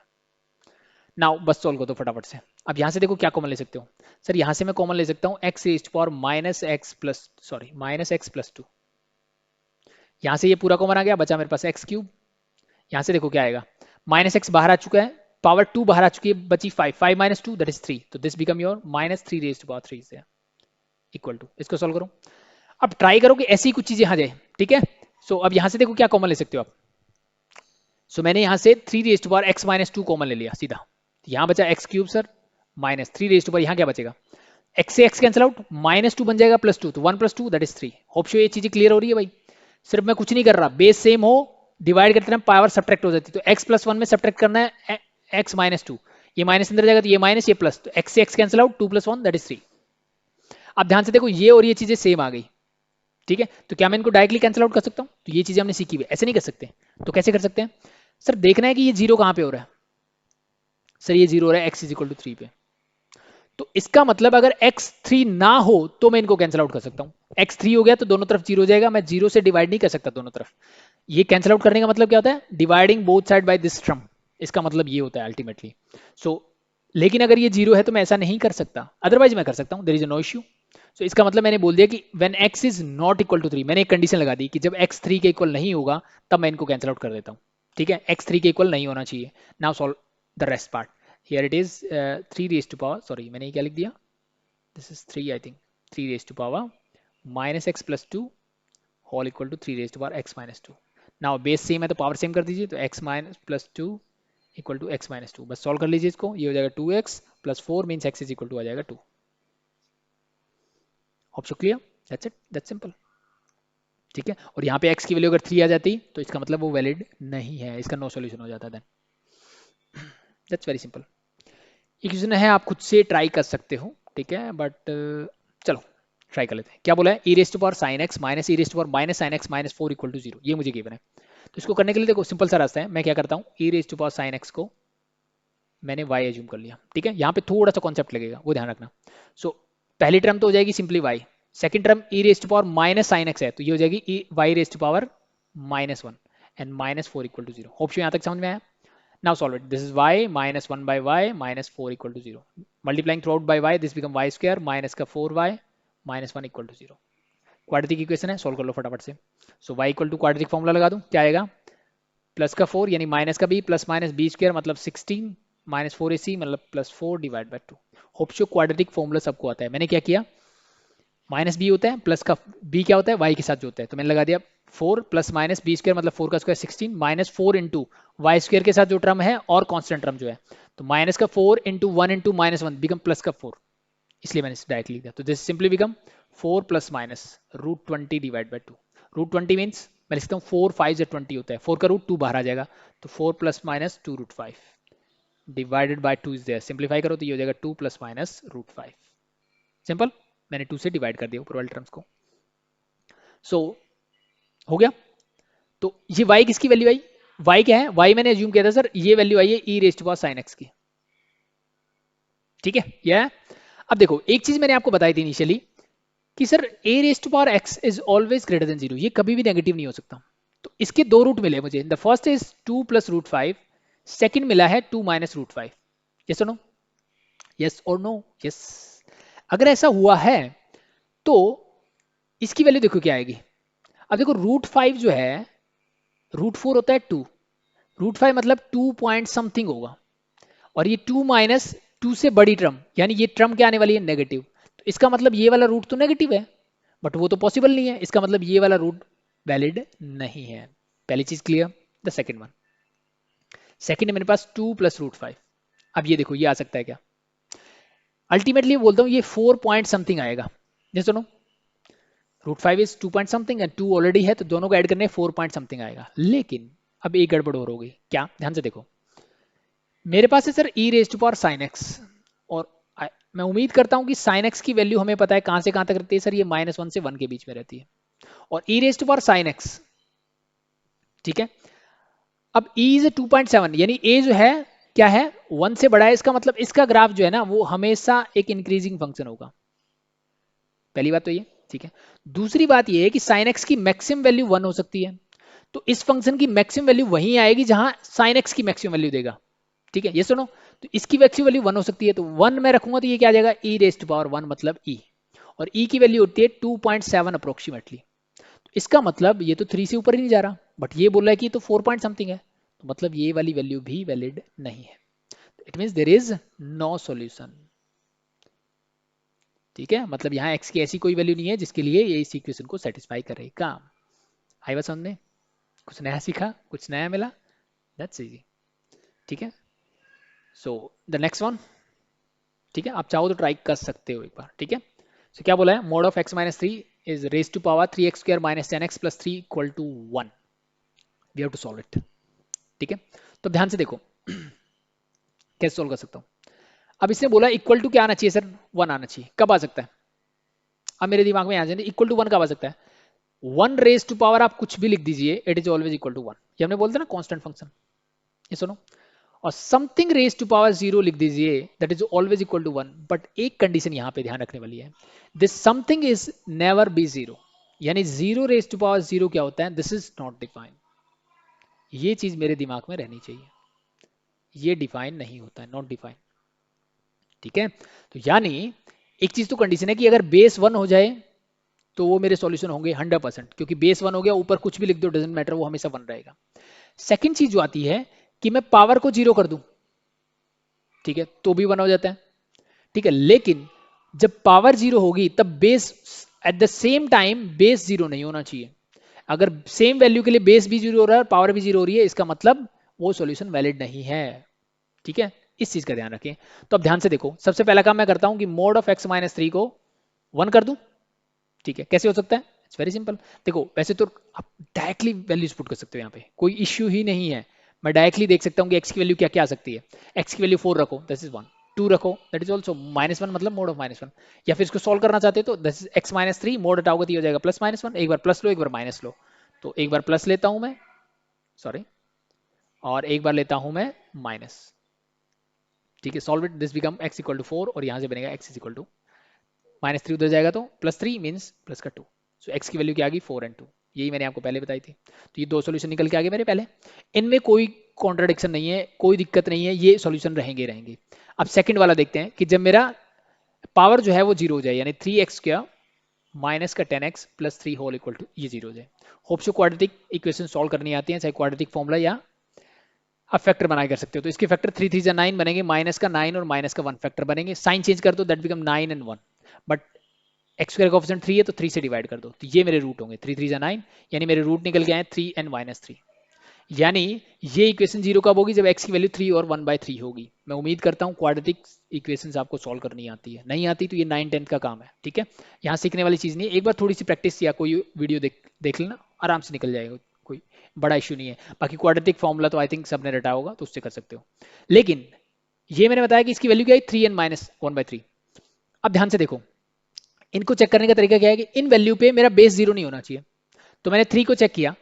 नाउ बस सोल्व कर दो फटाफट से। अब यहाँ से देखो क्या कॉमन ले सकते हो? सर यहाँ से मैं कॉमन ले सकता हूँ x raise to power minus x plus 2। यहाँ से ये पूरा कॉमन आ गया, बचा मेरे पास x क्यूब। यहाँ से देखो क्या आएगा, माइनस एक्स बाहर आ चुका है, पावर 2 बाहर आ चुकी है, बची 5, 5 माइनस 2 दैट इज 3, तो this become your minus 3 raise to power 3 से इक्वल टू। इसको सोल्व करो। अब ट्राई करो कि ऐसी कुछ चीजें आ जाए। ठीक है, सो अब यहाँ से देखो क्या कॉमन ले सकते हो आप। सो मैंने यहाँ से 3 raise to power x minus 2 common ले लिया सीधा, यहाँ बचा x cube sir minus 3 raise to power, यहाँ क्या बचेगा? x से x कैंसिल आउट, माइनस 2 बन जाएगा प्लस 2, तो 1 plus 2 that is 3। Hope so ये चीजें क्लियर हो रही है भाई। सिर्फ मैं कुछ नहीं कर रहा, बेस सेम हो, डिवाइड करते हैं पावर सब्ट्रैक्ट हो जाती है, तो x प्लस 1 में सब्ट्रैक्ट करना है x माइनस 2, ये माइनस अंदर जाएगा तो ये माइनस ये प्लस, तो x से x cancel out, 2 plus 1 that is 3। अब ध्यान से देखो ये और ये चीजें सेम आ गई। ठीक है, तो क्या मैं इनको डायरेक्टली कैंसिल आउट कर सकता हूँ? तो ये चीजें हमने सीखी हुई, ऐसे नहीं कर सकते। तो कैसे कर सकते हैं? सर देखना है कि ये जीरो कहाँ पे हो रहा है। सर ये जीरो हो रहा है x इज इक्वल टू 3 पे, तो इसका मतलब अगर x3 ना हो तो मैं इनको कैंसिल आउट कर सकता हूँ। x3 हो गया तो दोनों तरफ जीरो हो जाएगा, मैं जीरो से डिवाइड नहीं कर सकता दोनों तरफ। ये कैंसिल आउट करने का मतलब क्या होता है? Dividing both side by this term, इसका मतलब ये होता है अल्टीमेटली। सो लेकिन अगर ये जीरो है तो मैं ऐसा नहीं कर सकता, अदरवाइज मैं कर सकता हूँ, there is no issue. So इसका मतलब मैंने बोल दिया कि when x is not equal to 3, मैंने एक कंडीशन लगा दी कि जब x 3 के इक्वल नहीं होगा तब मैं इनको कैंसिल आउट कर देता हूँ। ठीक है, x 3 के इक्वल नहीं होना चाहिए। Now solve the rest part. Here it is 3 raise to power, sorry मैंने क्या लिख दिया, this is 3 I think, 3 raise to power minus x plus 2 whole equal to 3 raise to power x minus 2। Now base same है तो power same कर दीजिए, तो x minus plus 2 equal to x minus 2, बस सॉल्व कर लीजिए इसको, ये हो जाएगा 2x plus 4 means x is equal to आ जाएगा 2। Hope so clear, that's it, that's simple. ठीक है, और यहाँ पे x की वैल्यू अगर 3 आ जाती तो इसका मतलब वो वैलिड नहीं है, इसका नो सॉल्यूशन हो जाता then. That's very simple. Equation है, आप खुद से ट्राई कर सकते हो, ठीक है, बट चलो ट्राई कर लेते हैं। क्या बोला है, e raised power sine X minus e raised power minus sine X minus 4 equal to 0, ये मुझे गिवन है। तो इसको करने के लिए देखो सिंपल सा रास्ता है, मैं क्या करता हूँ, ई रेस्ट पावर साइन एक्स को मैंने y एज्यूम कर लिया, ठीक है। यहाँ पे थोड़ा सा कॉन्सेप्ट लगेगा, वो ध्यान रखना। सो पहली टर्म तो हो जाएगी simply y, second term e raised power minus sine X है, तो ये हो जाएगी e y raised power minus 1 and minus 4 equal to 0। Hope so यहाँ तक समझ में आया। Now solve it, this is y minus 1 by y minus 4 equal to 0, multiplying through out by y, this become y square minus का 4y minus 1 equal to 0। Quadratic equation है, solve कर लो फटाफट से। So y equal to quadratic formula लगा दूं, क्या आएगा, प्लस का 4 यानी माइनस का b plus minus b square मतलब 16 माइनस 4ac मतलब plus 4 divide by 2। Hope so quadratic formula सबको आता है। मैंने क्या किया, माइनस बी होता है प्लस का बी क्या होता है, वाई के साथ जो होता है, तो मैंने लगा दिया 4 प्लस माइनस बी स्क्वायर मतलब 4 का square 16 minus 4 into y square के साथ जो टर्म है और कांस्टेंट टर्म जो है, तो माइनस का 4 into 1 into minus 1 become plus का 4, इसलिए मैंने डायरेक्ट लिख दिया। तो this simply become 4 plus minus root 20 divide by 2। Root 20 means मैं लिखता हूँ 4 5 या 20 होता है, 4 का रूट 2 बाहर आ जाएगा, तो 4 plus minus 2 root 5 divided by 2 is there, simplify करो तो ये हो जाएगा 2 प्लस माइनस रूट 5। सिंपल, मैंने 2 से डिवाइड कर दिया ऊपर वाले टर्म्स को। सो हो गया। तो ये y किसकी वैल्यू आई, y क्या है, y मैंने अज्यूम किया था सर ये वैल्यू आई है e rest power sign x की, ठीक है। यह अब देखो एक चीज मैंने आपको बताई थी इनिशियली कि sir a rest power x is always greater than 0, ये कभी भी नेगेटिव नहीं हो सकता। तो इसके दो रूट मिले मुझे, the first is 2 plus root 5, second मिला है 2 माइनस रूट 5। यस और नो, यस और नो, यस। अगर ऐसा हुआ है तो इसकी वैल्यू देखो क्या आएगी। अब देखो रूट 5 जो है, रूट 4 होता है 2, रूट 5 मतलब 2 पॉइंट समथिंग होगा, और ये 2 माइनस 2 से बड़ी टर्म यानी ये टर्म क्या आने वाली है, नेगेटिव। तो इसका मतलब ये वाला रूट तो नेगेटिव है, बट वो तो पॉसिबल नहीं है, इसका मतलब ये वाला रूट वैलिड नहीं है। पहली चीज clear. The second one, second है मेरे पास 2 प्लस रूट 5। अब ये देखो ये आ सकता है क्या, अल्टीमेटली बोलता हूँ ये 4 पॉइंट समथिंग आएगा। जैसे सुनो root 5 is 2 point something and 2 already है, तो दोनों को ऐड करने 4 पॉइंट समथिंग आएगा। लेकिन अब एक गड़बड़ और हो गई, क्या, ध्यान से देखो, मेरे पास है sir e raise to power sine x, और मैं उम्मीद करता हूं कि साइन एक्स की वैल्यू हमें पता है कहां से कहां तक रहती है सर, ये -1 से 1 के बीच में रहती है, और e raise to power sine x, ठीक है। अब e इज 2.7 यानी a जो है क्या है 1 से बड़ा है, इसका मतलब इसका ग्राफ जो है ना वो हमेशा एक इंक्रीजिंग फंक्शन होगा। पहली बात तो ये, ठीक है। दूसरी बात ये है कि साइन एक्स की मैक्सिमम वैल्यू 1 हो सकती है, तो इस फंक्शन की मैक्सिमम वैल्यू वहीं आएगी जहां साइन एक्स की मैक्सिमम वैल्यू देगा, ठीक है। ये सुनो, तो इसकी मैक्सिमम वैल्यू 1 हो सकती है, तो 1 मैं रखूंगा तो ये क्या आ जाएगा e रेज टू पावर 1 मतलब e, और e की वैल्यू होती है 2.7 अप्रोक्सीमेटली। तो इसका मतलब ये तो 3 से ऊपर ही नहीं जा रहा, बट ये बोल रहा है कि तो 4 पॉइंट समथिंग है, तो मतलब ये वाली वैल्यू भी वैलिड नहीं है। It means there is no solution, ठीक है। मतलब यहाँ x की ऐसी कोई वैल्यू नहीं है जिसके लिए ये इस इक्वेशन को सेटिस्फाई करेगा। आई बात समझ में, कुछ नया सीखा, कुछ नया मिला, दैट्स इजी, ठीक है। सो द नेक्स्ट वन, ठीक है, आप चाहो तो ट्राई कर सकते हो एक बार, ठीक है। सो क्या बोला है, mod of x minus 3 is raise to power 3x square minus 10x plus 3 equal to 1, we have to solve it, ठीक है। तो ध्यान से देखो कैसे सॉल्व कर सकता हूँ। अब इसने बोला इक्वल टू क्या आना चाहिए सर, 1 आना चाहिए, कब आ सकता है, अब मेरे दिमाग में आ जाए इक्वल टू 1 कब आ सकता है, 1 रेज टू पावर आप कुछ भी लिख दीजिए, it is always equal to 1, ये हमने बोलते ना कांस्टेंट फंक्शन, ये सुनो। और समथिंग रेज टू पावर 0 लिख दीजिए, that is always equal to 1, but एक कंडीशन यहां पे ध्यान रखने वाली है, this something is never be 0, यानी 0 रेज टू पावर 0 क्या होता है, दिस इज नॉट डिफाइंड। ये चीज मेरे दिमाग में रहनी चाहिए, ये डिफाइन नहीं होता है, नॉट डिफाइन, ठीक है। तो यानी एक चीज तो कंडीशन है कि अगर बेस 1 हो जाए तो वो मेरे सॉल्यूशन होंगे 100%, क्योंकि बेस 1 हो गया ऊपर कुछ भी लिख दो डजंट मैटर, वो हमेशा 1 रहेगा। सेकंड चीज जो आती है कि मैं पावर को 0 कर दूं, ठीक है, तो भी 1 हो जाता है, ठीक है। लेकिन जब पावर 0 होगी तब base at the same time base 0 नहीं होना चाहिए। अगर सेम वैल्यू के लिए बेस भी 0 हो रहा है और पावर भी 0 हो रही है, इसका मतलब वो सॉल्यूशन वैलिड नहीं है, ठीक है। इस चीज का ध्यान रखें। तो अब ध्यान से देखो, सबसे पहला काम मैं करता हूं कि मोड ऑफ x माइनस 3 को 1 कर दूं, ठीक है। कैसे हो सकता है, इट्स वेरी सिंपल। देखो वैसे तो आप डायरेक्टली वैल्यूज पुट कर सकते हो, यहाँ पे कोई इश्यू ही नहीं है, मैं डायरेक्टली देख सकता हूँ कि x की वैल्यू क्या क्या आ सकती है। x की वैल्यू 4 रखो, दिस इज 1, 2 रखो, दैट इज ऑल्सो -1 मतलब मोड ऑफ -1। या फिर इसको सॉल्व करना चाहते हो तो दिस इज x-3, मोड हटाओगे तो ये हो जाएगा +-1। एक बार प्लस लो, एक बार माइनस लो, तो एक बार प्लस लेता हूं मैं, सॉरी, और एक बार लेता हूं मैं माइनस। ठीक है, solve it, this become x equal to 4 और यहां से बनेगा x इज इक्वल टू -3, उधर जाएगा तो +3 मीन्स प्लस का 2। सो x की वैल्यू क्या आ गई 4 and 2, यही मैंने आपको पहले बताई थी। तो ये दो सॉल्यूशन निकल के आ गए मेरे पहले, इनमें कोई कॉन्ट्राडिक्शन नहीं है, कोई दिक्कत नहीं है, ये सॉल्यूशन रहेंगे रहेंगे। अब सेकंड वाला देखते हैं कि जब मेरा पावर जो है वो 0 हो जाए, यानी 3x² माइनस का 10x plus 3 whole equal to ये 0 हो जाए। Hope so quadratic equation solve करनी आती है, चाहे क्वाड्रेटिक फॉर्मूला या आप फैक्टर बनाए कर सकते हो। तो इसके फैक्टर 3 3 9 बनेंगे, माइनस का 9 और माइनस का 1 फैक्टर बनेंगे, साइन चेंज कर दो, that become 9 and 1, but x square का ऑप्शन 3 है तो 3 से डिवाइड कर दो, तो ये मेरे रूट होंगे, 3 3 9, यानी मेरे रूट निकल के आए 3 and -3। यानी ये इक्वेशन 0 कब होगी, जब x की वैल्यू 3 और 1/3 होगी। मैं उम्मीद करता हूँ क्वाड्रेटिक इक्वेशंस आपको सॉल्व करनी आती है, नहीं आती तो ये 9-10 का काम है। ठीक है, यहाँ सीखने वाली चीज नहीं है, एक बार थोड़ी सी प्रैक्टिस या कोई वीडियो देख लेना, आराम से निकल जाएगा, कोई बड़ा इशू नहीं है। बाकी क्वाड्रेटिक फॉर्मूला तो आई थिंक सबने रटा होगा, तो उससे कर सकते हो। लेकिन ये मैंने बताया कि इसकी वैल्यू क्या है 3 and -1/3। अब ध्यान से देखो, इनको चेक करने का तरीका क्या है कि इन वैल्यू पे मेरा बेस 0 नहीं होना चाहिए। तो मैंने 3 को चेक किया,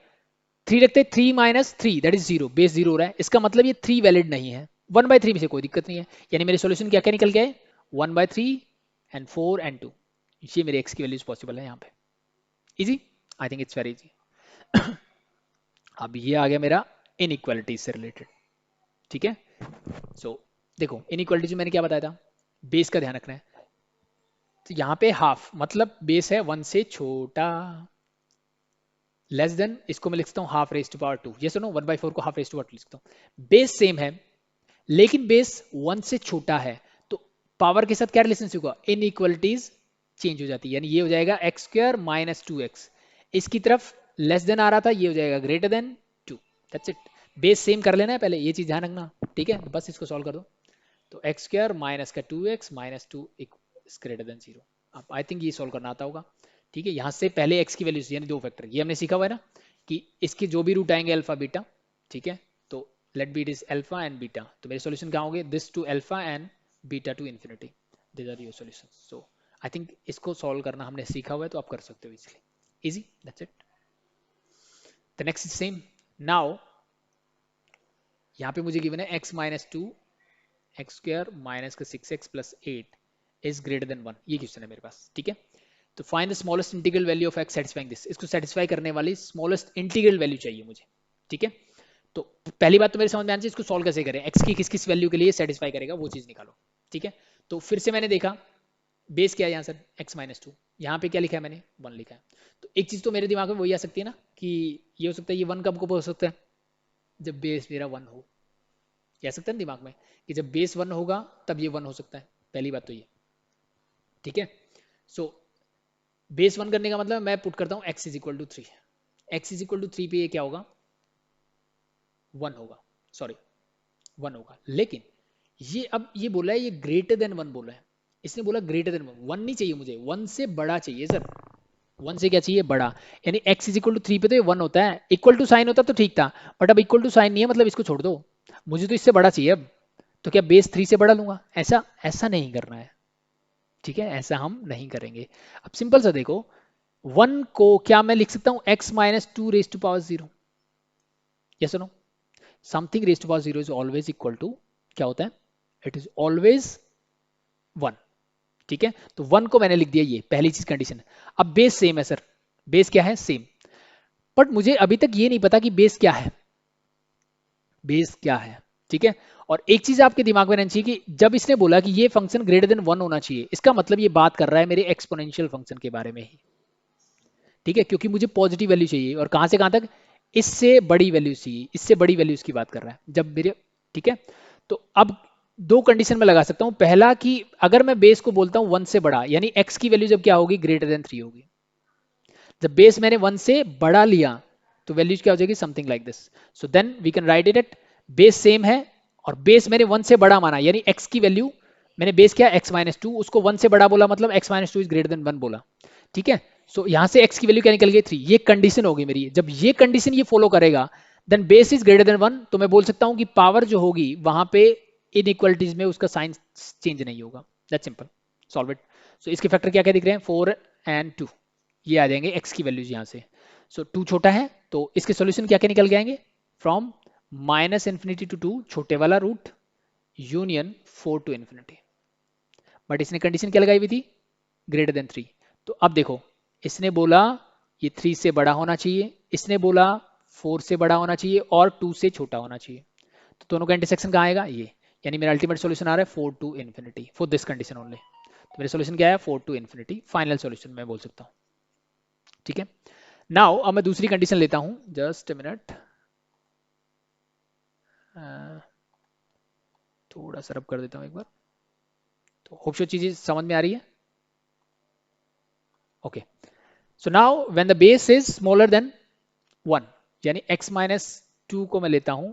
3 रखते 3 - 3 दैट इज 0, बेस 0 हो रहा है, इसका मतलब ये 3 वैलिड नहीं है। 1/3 में से कोई दिक्कत नहीं है, यानी मेरे सॉल्यूशन क्या क्या निकल गए 1/3 and 4 and 2। ये मेरे x की वैल्यूज पॉसिबल है यहाँ पे। Easy, I think it's very easy. अब ये आ गया मेरा इनइक्वालिटीज से रिलेटेड। ठीक है, सो देखो इनइक्वालिटीज में मैंने क्या बताया था, बेस का ध्यान रखना है। तो यहाँ पे हाफ मतलब बेस है 1 से छोटा, लेस देन इसको मैं लिख सकता हूँ हाफ रेज टू पावर 2, ये सुनो 1/4 को हाफ रेज टू पावर 2 लिख सकता हूँ। बेस सेम है लेकिन बेस 1 से छोटा है, तो पावर के साथ क्या रिलेशनशिप होगा, इनइक्वालिटीज चेंज हो जाती है, यानी ये हो जाएगा x² - 2x, इसकी तरफ लेस देन आ रहा था, ये हो जाएगा greater than 2। That's it, base same कर लेना है पहले, ये चीज ध्यान रखना। ठीक है, बस इसको सॉल्व कर दो, तो x² माइनस का 2x - 2 इज ग्रेटर देन 0। अब आई थिंक ये सॉल्व करना आता होगा। ठीक है, यहाँ से पहले x की वैल्यूज यानी 2 फैक्टर, ये हमने सीखा हुआ है ना कि इसके जो भी रूट आएंगे अल्फा बीटा, ठीक है, तो let be it is alpha and beta, तो मेरे सॉल्यूशन क्या होंगे, this to alpha and beta to infinity, this are your solutions. So I think इसको सॉल्व करना हमने सीखा हुआ है, तो आप कर सकते हो easily, easy, that's it. The next is same. Now यहाँ पे मुझे गिवन है x - 2 x² माइनस का 6x plus 8 is greater than 1, ये क्वेश्चन है मेरे पास। ठीक है, तो find the smallest integral value of x satisfying this, इसको सेटिस्फाई करने वाली स्मॉलेस्ट इंटीग्रल वैल्यू चाहिए मुझे। ठीक है, तो पहली बात तो मेरे समझ में आनी चाहिए इसको सॉल्व कैसे करें, x की किस किस वैल्यू के लिए सेटिस्फाई करेगा वो चीज निकालो। ठीक है, तो फिर से मैंने देखा बेस क्या है यहाँ सर x - 2, यहाँ पे क्या लिखा है मैंने 1 लिखा है। तो एक चीज तो मेरे दिमाग में वही आ सकती है ना कि ये हो सकता है, ये 1 कब हो सकता है, जब बेस मेरा 1 हो, कह सकते हैं दिमाग में कि जब बेस 1 होगा तब ये 1 हो सकता है, पहली बात तो ये। ठीक है, सो बेस 1 करने का मतलब मैं पुट करता हूँ x is equal to 3, x is equal to 3 पे ये क्या होगा 1 होगा, सॉरी 1 होगा। लेकिन ये अब ये बोला है ये ग्रेटर देन 1 बोला है, इसने बोला ग्रेटर देन 1 नहीं चाहिए मुझे, 1 से बड़ा चाहिए सर, 1 से क्या चाहिए बड़ा, यानी x इज इक्वल टू 3 पे तो ये 1 होता है, इक्वल टू साइन होता तो ठीक था, बट अब इक्वल टू साइन नहीं है, मतलब इसको छोड़ दो, मुझे तो इससे बड़ा चाहिए अब, तो क्या बेस 3 से बड़ा लूंगा, ऐसा ऐसा नहीं करना है। ठीक है, ऐसा हम नहीं करेंगे। अब सिंपल सा देखो 1 को क्या मैं लिख सकता हूं x - 2 raise to power 0, yes no, something raise to power 0 is always equal to क्या होता है, इट इज ऑलवेज 1। ठीक है, तो 1 को मैंने लिख दिया, ये पहली चीज कंडीशन। अब बेस सेम है सर, बेस क्या है सेम, बट मुझे अभी तक ये नहीं पता कि बेस क्या है, बेस क्या है। ठीक है, और एक चीज आपके दिमाग में रहनी चाहिए कि जब इसने बोला कि ये फंक्शन ग्रेटर देन 1 होना चाहिए, इसका मतलब ये बात कर रहा है मेरे एक्सपोनेंशियल फंक्शन के बारे में ही। ठीक है, क्योंकि मुझे पॉजिटिव वैल्यू चाहिए, और कहां से कहां तक, इससे बड़ी वैल्यू चाहिए, इससे बड़ी वैल्यूज की बात कर रहा है जब मेरे। ठीक है, तो अब दो कंडीशन में लगा सकता हूं, पहला कि अगर मैं बेस को बोलता हूं 1 से बड़ा, यानी x की वैल्यू जब क्या होगी ग्रेटर देन 3 होगी, जब बेस मैंने 1 से बड़ा लिया तो वैल्यूज क्या हो जाएगी something like this. So then we can write it at base same है और बेस मैंने 1 से बड़ा माना, यानी x की वैल्यू मैंने बेस क्या x - 2 उसको 1 से बड़ा बोला, मतलब x - 2 इज ग्रेटर देन 1 बोला। ठीक है, सो यहां से x की वैल्यू क्या निकल गई 3, ये कंडीशन होगी मेरी। जब ये कंडीशन ये फॉलो करेगा then base is greater than 1, तो मैं बोल सकता हूं कि पावर जो होगी वहां पे इनइक्वालिटीज में उसका साइन चेंज नहीं होगा। That's simple, solve it. So इसके फैक्टर क्या क्या दिख रहे हैं, 4 एंड 2, ये आ जाएंगे x की वैल्यूज यहाँ से। सो 2 छोटा है तो इसके सॉल्यूशन क्या क्या निकल के आएंगे, फ्रॉम -∞ to 2 छोटे वाला रूट यूनियन 4 to ∞। बट इसने कंडीशन क्या लगाई हुई थी, >3। तो अब देखो इसने बोला ये 3 से बड़ा होना चाहिए, इसने बोला 4 से बड़ा होना चाहिए और 2 से छोटा होना चाहिए। तो दोनों का इंटरसेक्शन कहाँ आएगा, ये, यानी मेरा अल्टीमेट सॉल्यूशन आ रहा है 4 to ∞ for this condition only. तो मेरा सॉल्यूशन क्या है, 4 to ∞, फाइनल सॉल्यूशन मैं बोल सकता हूँ। ठीक है, नाउ अब मैं दूसरी कंडीशन लेता हूं, जस्ट अ मिनट, थोड़ा सा रब कर देता हूं एक बार। तो होप सो चीजें समझ में आ रही है। Okay, so now when the base is smaller then 1, यानी x - 2 को मैं लेता हूं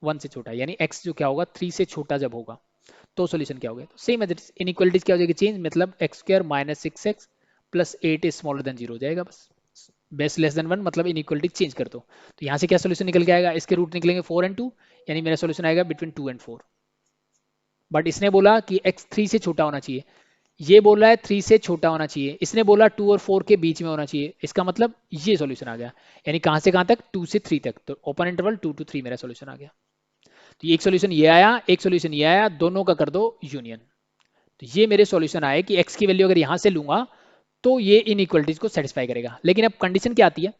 1 से छोटा, यानी x जो क्या होगा 3 से छोटा जब होगा तो सॉल्यूशन क्या होगा, तो सेम एज इनइक्वालिटीज क्या हो जाएगी चेंज, मतलब x² - 6x + 8 is smaller then 0 हो जाएगा बस। बेस लेस देन 1 मतलब इनइक्वालिटी चेंज कर दो। तो यहाँ से क्या सॉल्यूशन निकल के आएगा, इसके रूट निकलेंगे 4 and 2, यानी मेरा सॉल्यूशन आएगा बिटवीन 2 and 4। बट इसने बोला कि x 3 से छोटा होना चाहिए, ये बोल रहा है 3 से छोटा होना चाहिए, इसने बोला 2 और 4 के बीच में होना चाहिए। इसका मतलब ये सॉल्यूशन आ गया, यानी कहां से कहां तक, 2 से 3 तक। तो ओपन इंटरवल 2 to 3 मेरा सॉल्यूशन आ गया। तो एक सॉल्यूशन ये आया, एक सॉल्यूशन ये आया, दोनों का कर दो यूनियन। तो ये मेरे सॉल्यूशन आए कि x की वैल्यू अगर यहां से लूंगा तो ये इनइक्वालिटीज को सेटिस्फाई करेगा। लेकिन अब कंडीशन क्या आती है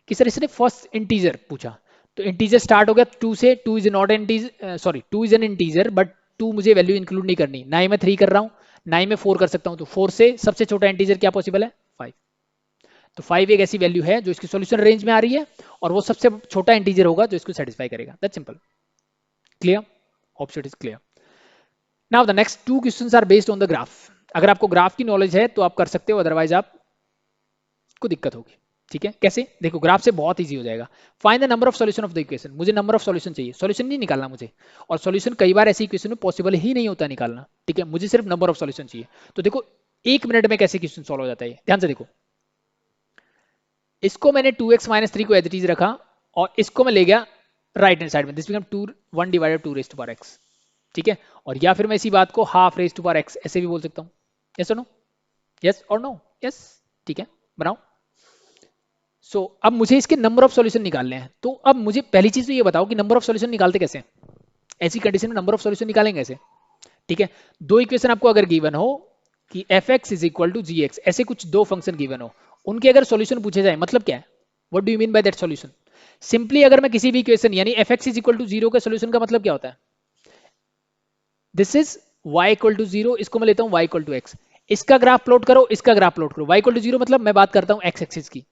कि सर इसने फर्स्ट इंटीजर पूछा, तो इंटीजर स्टार्ट हो गया 2 से, 2 is not integer, sorry 2 is an integer but 2 मुझे वैल्यू इंक्लूड नहीं करनी, ना ही मैं 3 कर रहा हूं ना ही मैं 4 कर सकता हूं। तो 4 से सबसे छोटा इंटीजर क्या पॉसिबल है, 5। तो 5 एक ऐसी वैल्यू है जो इसकी सॉल्यूशन रेंज में आ रही है और वो सबसे छोटा इंटीजर होगा जो इसको सेटिस्फाई करेगा। That's simple, clear, hope so it is clear. Now the next 2 questions are based on the graph. अगर आपको ग्राफ की नॉलेज है तो आप कर सकते हो, अदरवाइज आपको दिक्कत होगी। ठीक है, कैसे, देखो ग्राफ से बहुत इजी हो जाएगा। Find the number of solution of the equation, मुझे नंबर ऑफ सॉल्यूशन चाहिए, सॉल्यूशन नहीं निकालना मुझे, और सॉल्यूशन कई बार ऐसी इक्वेशन में पॉसिबल ही नहीं होता निकालना। ठीक है, मुझे सिर्फ नंबर ऑफ सॉल्यूशन चाहिए। तो देखो 1 मिनट में कैसे क्वेश्चन सॉल्व हो जाता है, ध्यान से देखो। इसको मैंने 2x - 3 को एज इट इज रखा और इसको मैं ले गया राइट हैंड साइड में, this become 1 / 2 raised to power x। ठीक है, और या फिर मैं इसी बात को half raised to power x ऐसे भी बोल सकता हूं। यस और नो, यस और नो, यस। ठीक है, बनाओ। सो अब मुझे इसके नंबर ऑफ सॉल्यूशन निकालने हैं। तो अब मुझे पहली चीज तो ये बताओ कि नंबर ऑफ सॉल्यूशन निकालते कैसे, ऐसी कंडीशन में नंबर ऑफ सॉल्यूशन निकालेंगे कैसे। ठीक है, दो इक्वेशन आपको अगर गिवन हो कि fx = gx, ऐसे कुछ दो फंक्शन गिवन हो, उनके अगर सॉल्यूशन पूछे जाए, मतलब क्या है, what do you mean by that solution. Simply अगर मैं किसी भी इक्वेशन यानी fx = 0 के सॉल्यूशन का मतलब क्या होता है, दिस इज y = 0, इसको मैं लेता हूं y = x, इसका ग्राफ प्लॉट करो, इसका ग्राफ प्लॉट करो। y = 0 मतलब मैं बात करता हूं x एक्सिस की,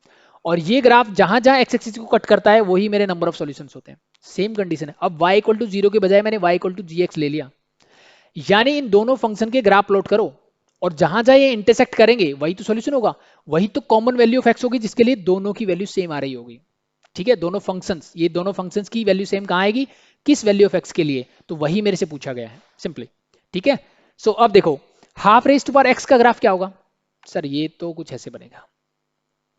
और ये ग्राफ जहां जहां x एक्सिस को कट करता है वही मेरे नंबर ऑफ सॉल्यूशंस होते हैं। सेम कंडीशन है। अब y = 0 के बजाय मैंने y = gx ले लिया, यानी इन दोनों फंक्शन के ग्राफ प्लॉट करो और जहां जहां ये इंटरसेक्ट करेंगे वही तो सॉल्यूशन होगा, वही तो कॉमन वैल्यू ऑफ x होगी जिसके लिए दोनों की वैल्यू सेम आ रही होगी। ठीक है, दोनों फंक्शंस, ये दोनों फंक्शंस की वैल्यू सेम कहां आएगी, किस वैल्यू ऑफ x के लिए, तो वही मेरे से पूछा गया है सिंपली। ठीक है, सो अब देखो half raise to power x का ग्राफ क्या होगा, सर ये तो कुछ ऐसे बनेगा,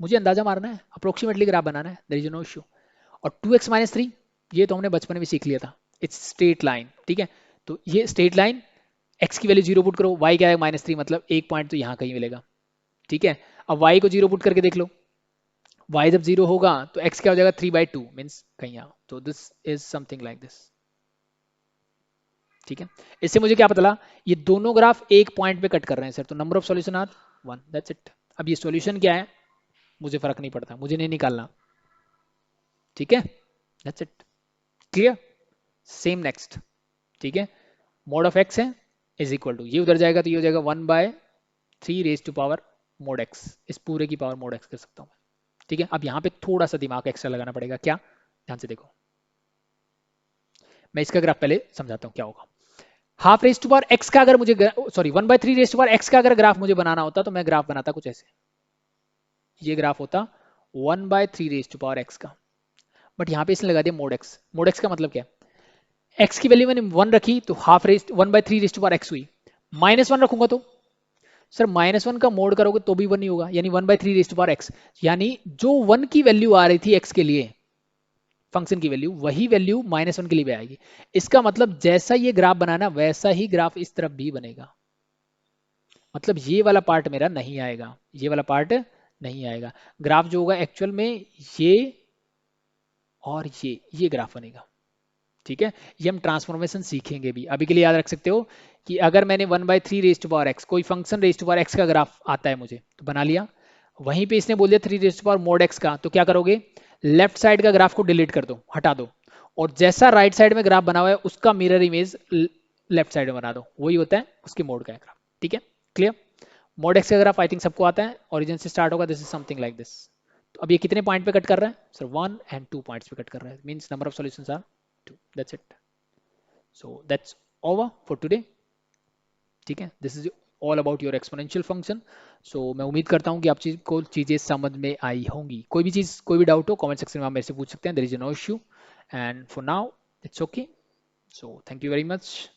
मुझे अंदाजा मारना है, अप्रोक्सीमेटली ग्राफ बनाना है, देयर इज नो इशू। और 2x - 3 ये तो हमने बचपन में सीख लिया था, इट्स स्ट्रेट लाइन। ठीक है, तो ये स्ट्रेट लाइन, x की वैल्यू 0 पुट करो, y क्या है -3, मतलब एक पॉइंट तो यहाँ कहीं मिलेगा। ठीक है, अब y को 0 पुट करके देख लो, y जब 0 होगा तो x क्या हो जाएगा 3/2 मींस कहीं यहाँ, तो this is something like this. ठीक है, इससे मुझे क्या पता लगा, ये दोनों ग्राफ एक पॉइंट पे कट कर रहे हैं सर, तो number of solution are 1, that's it. अब ये सॉल्यूशन क्या है मुझे फर्क नहीं पड़ता, मुझे नहीं निकालना। ठीक है, that's it, clear, same next. ठीक है, मोड ऑफ x है इज इक्वल टू, ये उधर जाएगा तो ये हो जाएगा 1/3 raise to power mod x, इस पूरे की पावर मोड x कर सकता हूं मैं। ठीक है, अब यहाँ पे थोड़ा सा दिमाग एक्स्ट्रा लगाना पड़ेगा, क्या, ध्यान से देखो, मैं इसका ग्राफ पहले समझाता हूँ क्या होगा। Half raise to power x का अगर मुझे, sorry 1/3 raise to power x का अगर ग्राफ मुझे बनाना होता तो मैं ग्राफ बनाता कुछ ऐसे, ये ग्राफ होता 1/3 रेज़ टू पावर x का, बट यहाँ पे इसने लगा दिया मोड x। मोड x का मतलब क्या है, x की वैल्यू मैंने 1 रखी तो half raise 1/3 raise to power x हुई, -1 रखूंगा तो सर -1 का मोड करोगे तो भी 1 नहीं होगा, यानी 1/3 रेज़ टू पावर x, यानी जो 1 की वैल्यू आ रही थी x के लिए फंक्शन की वैल्यू, वही वैल्यू -1 के लिए भी आएगी। इसका मतलब जैसा ये ग्राफ बनाना वैसा ही ग्राफ इस तरफ भी बनेगा। मतलब ये वाला पार्ट मेरा नहीं आएगा, ये वाला पार्ट नहीं आएगा। ग्राफ जो होगा एक्चुअल में ये और ये ग्राफ बनेगा। ठीक है, ये हम ट्रांसफॉर्मेशन सीखेंगे भी। अभी के लिए याद रख सकते हो कि अगर मैंने 1/3 रेज़ टू पावर एक्स, कोई function raise to power x का ग्राफ आता है मुझे, तो बना लिया। वहीं पे इसने बोल दिया 3 raise to power mod x का, तो क्या करोगे, लेफ्ट साइड का ग्राफ को डिलीट कर दो, हटा दो, और जैसा राइट साइड में ग्राफ बना हुआ है उसका मिरर इमेज लेफ्ट साइड में बना दो, वही होता है उसके मोड का ग्राफ। ठीक है, क्लियर। मोड एक्स का ग्राफ आई थिंक सबको आता है, ओरिजिन से स्टार्ट होगा, this is something like this. तो अब ये कितने पॉइंट पे कट कर रहा है सर, 1 and 2 पॉइंट्स पे कट कर रहा है, means number of solutions are 2, that's it. So that's over for today. ठीक है, this is all about your exponential function. So मैं उम्मीद करता हूँ कि आप को चीज़ें समझ में आई होंगी। कोई भी चीज़, कोई भी डाउट हो कमेंट सेक्शन में आप मेरे से पूछ सकते हैं, there is no issue, and for now it's okay. So thank you very much.